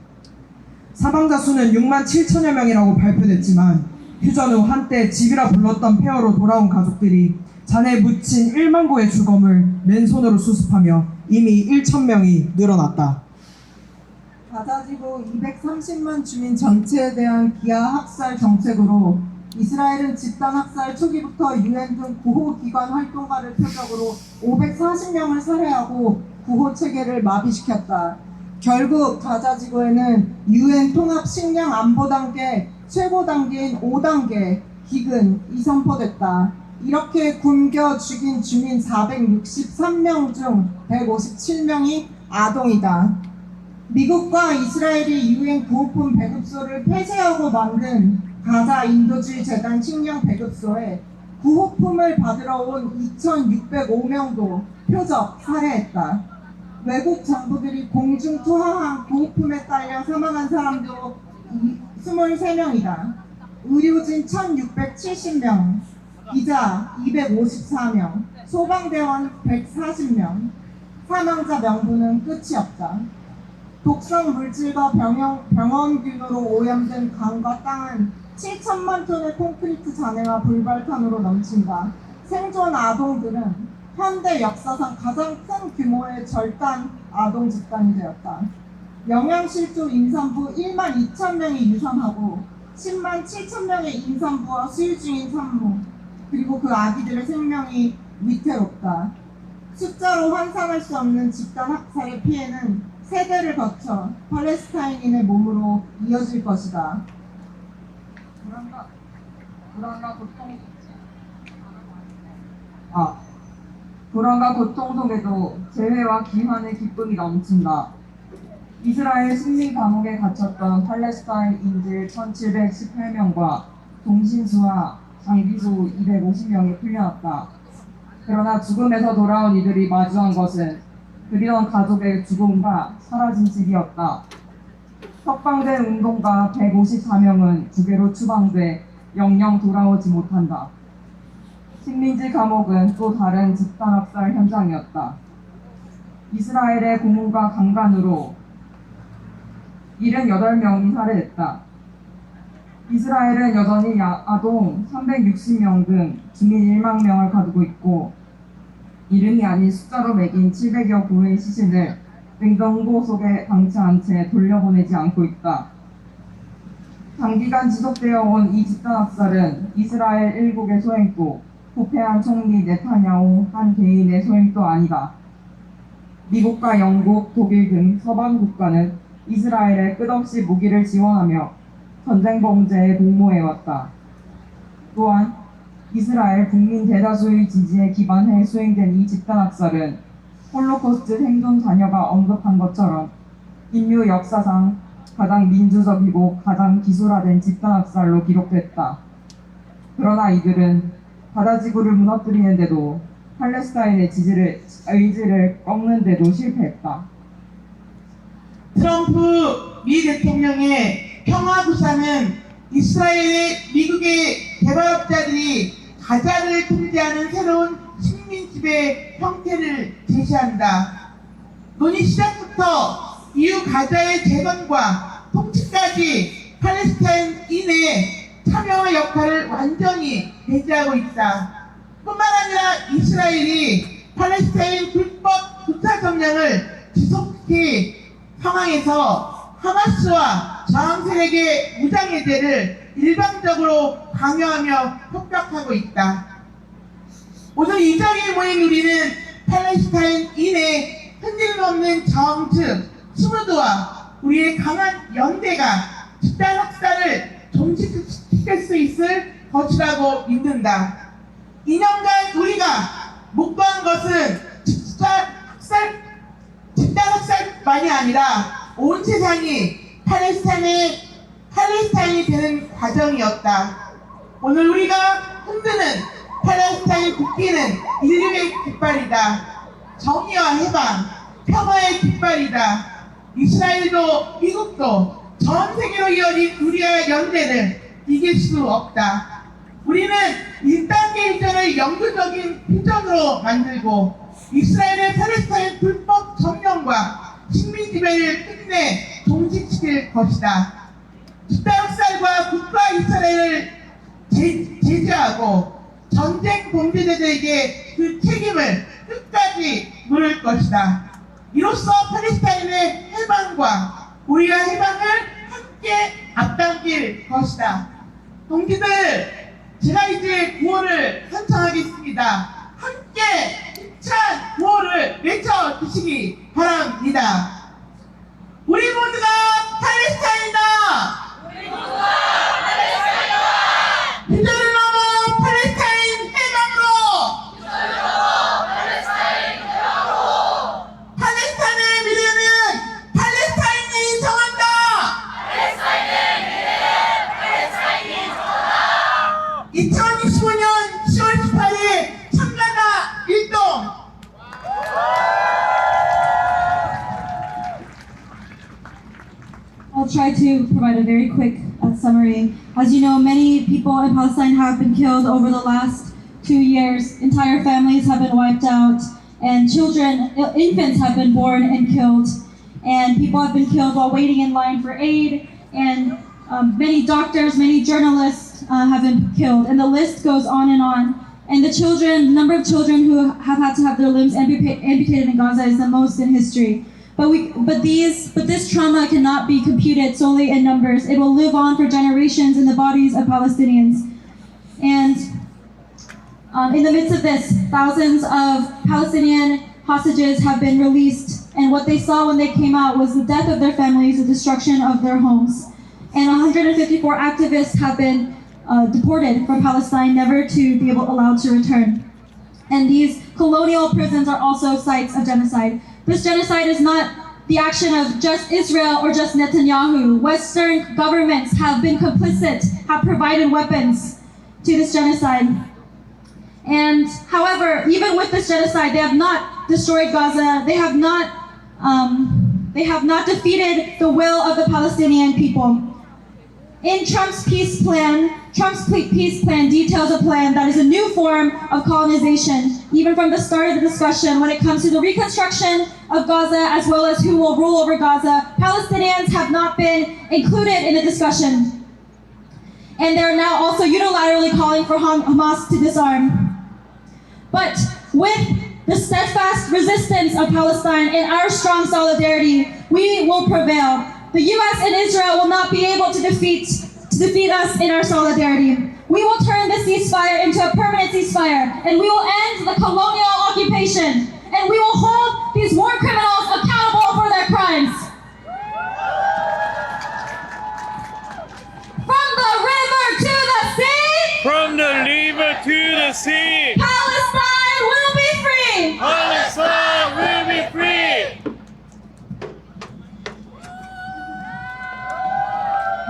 사망자 수는 6만 7천여 명이라고 발표됐지만 휴전 후 한때 집이라 불렀던 폐허로 돌아온 가족들이 잔해에 묻힌 1만 구의 주검을 맨손으로 수습하며 이미 1,000명이 늘어났다. 가자지구 230만 주민 전체에 대한 기하 학살 정책으로 이스라엘은 집단 학살 초기부터 UN 등 구호기관 활동가를 표적으로 540명을 살해하고 구호 체계를 마비시켰다. 결국 가자지구에는 UN 통합 식량 안보 단계 최고 단계인 5단계 기근이 선포됐다. 이렇게 굶겨 죽인 주민 463명 중 157명이 아동이다. 미국과 이스라엘이 UN 구호품 배급소를 폐쇄하고 만든 가자 인도주의 재단 식량 배급소에 구호품을 받으러 온 2,605명도 표적 살해했다. 외국 정부들이 공중 투하한 구호품에 딸려 사망한 사람도 23명이다. 의료진 1,670명, 기자 254명, 소방대원 140명, 사망자 명부는 끝이 없다. 독성 물질과 병원균으로 오염된 강과 땅은 7천만 톤의 콘크리트 잔해와 불발탄으로 넘친다. 생존 아동들은 현대 역사상 가장 큰 규모의 절단 아동 집단이 되었다. 영양실조 임산부 1만 2천 명이 유산하고 10만 7천 명의 임산부와 수유 중인 산모, 그리고 그 아기들의 생명이 위태롭다. 숫자로 환산할 수 없는 집단 학살의 피해는 세대를 거쳐 팔레스타인인의 몸으로 이어질 것이다. 불안과 고통 속에도 재회와 기환의 기쁨이 넘친다. 이스라엘 식민 감옥에 갇혔던 팔레스타인 인질 1718명과 동신수와 장비수 250명이 풀려났다. 그러나 죽음에서 돌아온 이들이 마주한 것은 그리운 가족의 죽음과 사라진 집이었다. 석방된 운동가 154명은 부계로 추방돼 영영 돌아오지 못한다. 식민지 감옥은 또 다른 집단 학살 현장이었다. 이스라엘의 고문과 강간으로 78명이 살해됐다. 이스라엘은 여전히 아동 360명 등 주민 1만 명을 가두고 있고 이름이 아닌 숫자로 매긴 700여 구의 시신을 냉동고 속에 방치한 채 돌려보내지 않고 있다. 장기간 지속되어 온 이 집단 학살은 이스라엘 일국의 소행도, 부패한 총리 네타냐후 한 개인의 소행도 아니다. 미국과 영국, 독일 등 서방 국가는 이스라엘에 끝없이 무기를 지원하며 전쟁 범죄에 공모해왔다. 또한 이스라엘 국민 대다수의 지지에 기반해 수행된 이 집단 학살은 홀로코스트 생존 자녀가 언급한 것처럼 인류 역사상 가장 민주적이고 가장 기술화된 집단 학살로 기록됐다. 그러나 이들은 바다지구를 무너뜨리는데도 팔레스타인의 의지를 꺾는데도 실패했다. 트럼프 미 대통령의 평화구상은 이스라엘의 미국의 개발업자들이 가자를 통제하는 새로운 식민지배 형태를 제시한다. 논의 시작부터 이후 가자의 재건과 통치까지 팔레스타인인의 참여의 역할을 완전히 배제하고 있다. 뿐만 아니라 이스라엘이 팔레스타인 불법 도타 점령을 지속해 상황에서 하마스와 저항 세력의 무장 해제를 일방적으로 강요하며 협박하고 있다. 오늘 이 자리에 모인 우리는 팔레스타인인의 흔들림없는 저항 즉 스무드와 우리의 강한 연대가 집단 학살을 종식시킬 수 있을 것이라고 믿는다. 2년간 우리가 목도한 것은 집단 학살만이 아니라 온 세상이 팔레스타인이 되는 과정이었다. 오늘 우리가 흔드는 팔레스타인 국기는 인류의 깃발이다. 정의와 해방, 평화의 깃발이다. 이스라엘도 미국도 전 세계로 이어진 우리의 연대를 이길 수 없다. 우리는 1단계 일전을 영구적인 비전으로 만들고 이스라엘의 팔레스타인 불법 점령과 식민 지배를 끝내 종식시킬 것이다. 집단 학살과 국가 이스라엘을 제재하고 전쟁 범죄자들에게 그 책임을 끝까지 물을 것이다. 이로써 팔레스타인의 해방과 우리의 해방을 함께 앞당길 것이다. 동지들, 제가 이제 구호를 선창하겠습니다. 함께 힘찬 구호를 외쳐주시기 바랍니다. 우리 모두가 팔레스타인이다! 우리 모두가 팔레스타인이다! 비전을 넘어 팔레스타인 해방으로! 비전을 넘어 팔레스타인 해방으로! 팔레스타인의 미래는 팔레스타인이 정한다! 팔레스타인의 미래는 팔레스타인이 정한다! 2025년 10월 18일 참가다 일동! I'll try to provide a very quick summary. As you know, many people in Palestine have been killed over the last 2 years. Entire families have been wiped out, and children, infants have been born and killed. And people have been killed while waiting in line for aid, and many doctors, many journalists have been killed. And the list goes on and on. And the children, the number of children who have had to have their limbs amputated in Gaza is the most in history. But this trauma cannot be computed solely in numbers. It will live on for generations in the bodies of Palestinians. And in the midst of this, thousands of Palestinian hostages have been released, and what they saw when they came out was the death of their families, the destruction of their homes. And 154 activists have been deported from Palestine, never to be allowed to return. And these colonial prisons are also sites of genocide. This genocide is not the action of just Israel or just Netanyahu. Western governments have been complicit, have provided weapons to this genocide. And however, even with this genocide, they have not destroyed Gaza. They have not defeated the will of the Palestinian people. In Trump's peace plan details a plan that is a new form of colonization, even from the start of the discussion when it comes to the reconstruction of Gaza as well as who will rule over Gaza. Palestinians have not been included in the discussion. And they're now also unilaterally calling for Hamas to disarm. But with the steadfast resistance of Palestine and our strong solidarity, we will prevail. The U.S. and Israel will not be able to defeat us in our solidarity. We will turn the ceasefire into a permanent ceasefire, and we will end the colonial occupation, and we will hold these war criminals accountable for their crimes. From the river to the sea, From the river to the sea, Palestine will be free. Palestine will be free.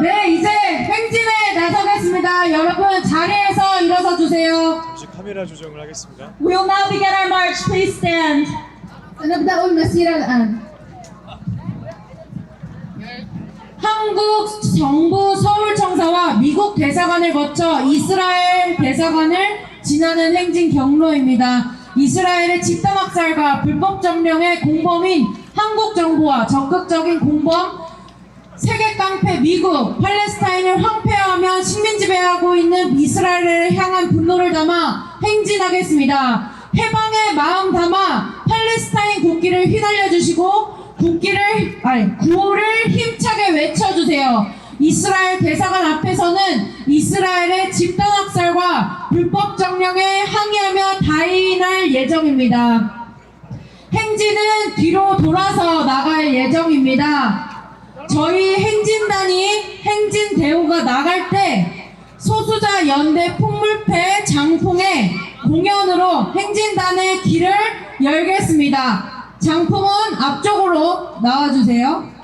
네, 이제 행진에 나서겠습니다. 여러분 자리에서 일어서 주세요. 이제 카메라 조정을 하겠습니다. We will now begin our march. Please stand. سنبدأ المسيرة الآن. 한국 정부 서울청사와 미국 대사관을 거쳐 이스라엘 대사관을 지나는 행진 경로입니다. 이스라엘의 집단학살과 불법 점령의 공범인 한국 정부와 적극적인 공범 세계 깡패 미국, 팔레스타인을 황폐화하며 식민 지배하고 있는 이스라엘을 향한 분노를 담아 행진하겠습니다. 해방의 마음 담아 팔레스타인 국기를 휘날려 주시고 구호를 힘차게 외쳐주세요. 이스라엘 대사관 앞에서는 이스라엘의 집단학살과 불법 점령에 항의하며 다인할 예정입니다. 행진은 뒤로 돌아서 나갈 예정입니다. 저희 행진단이 행진 대우가 나갈 때 소수자 연대 풍물패 장풍의 공연으로 행진단의 길을 열겠습니다. 장풍은 앞쪽으로 나와주세요.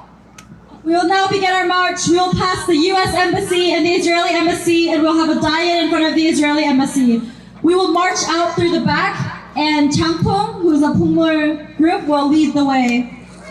We will now begin our march. We will pass the U.S. Embassy and the Israeli Embassy, and we'll have a diet in front of the Israeli Embassy. We will march out through the back, and Changpung, who's a Pumur group, will lead the way.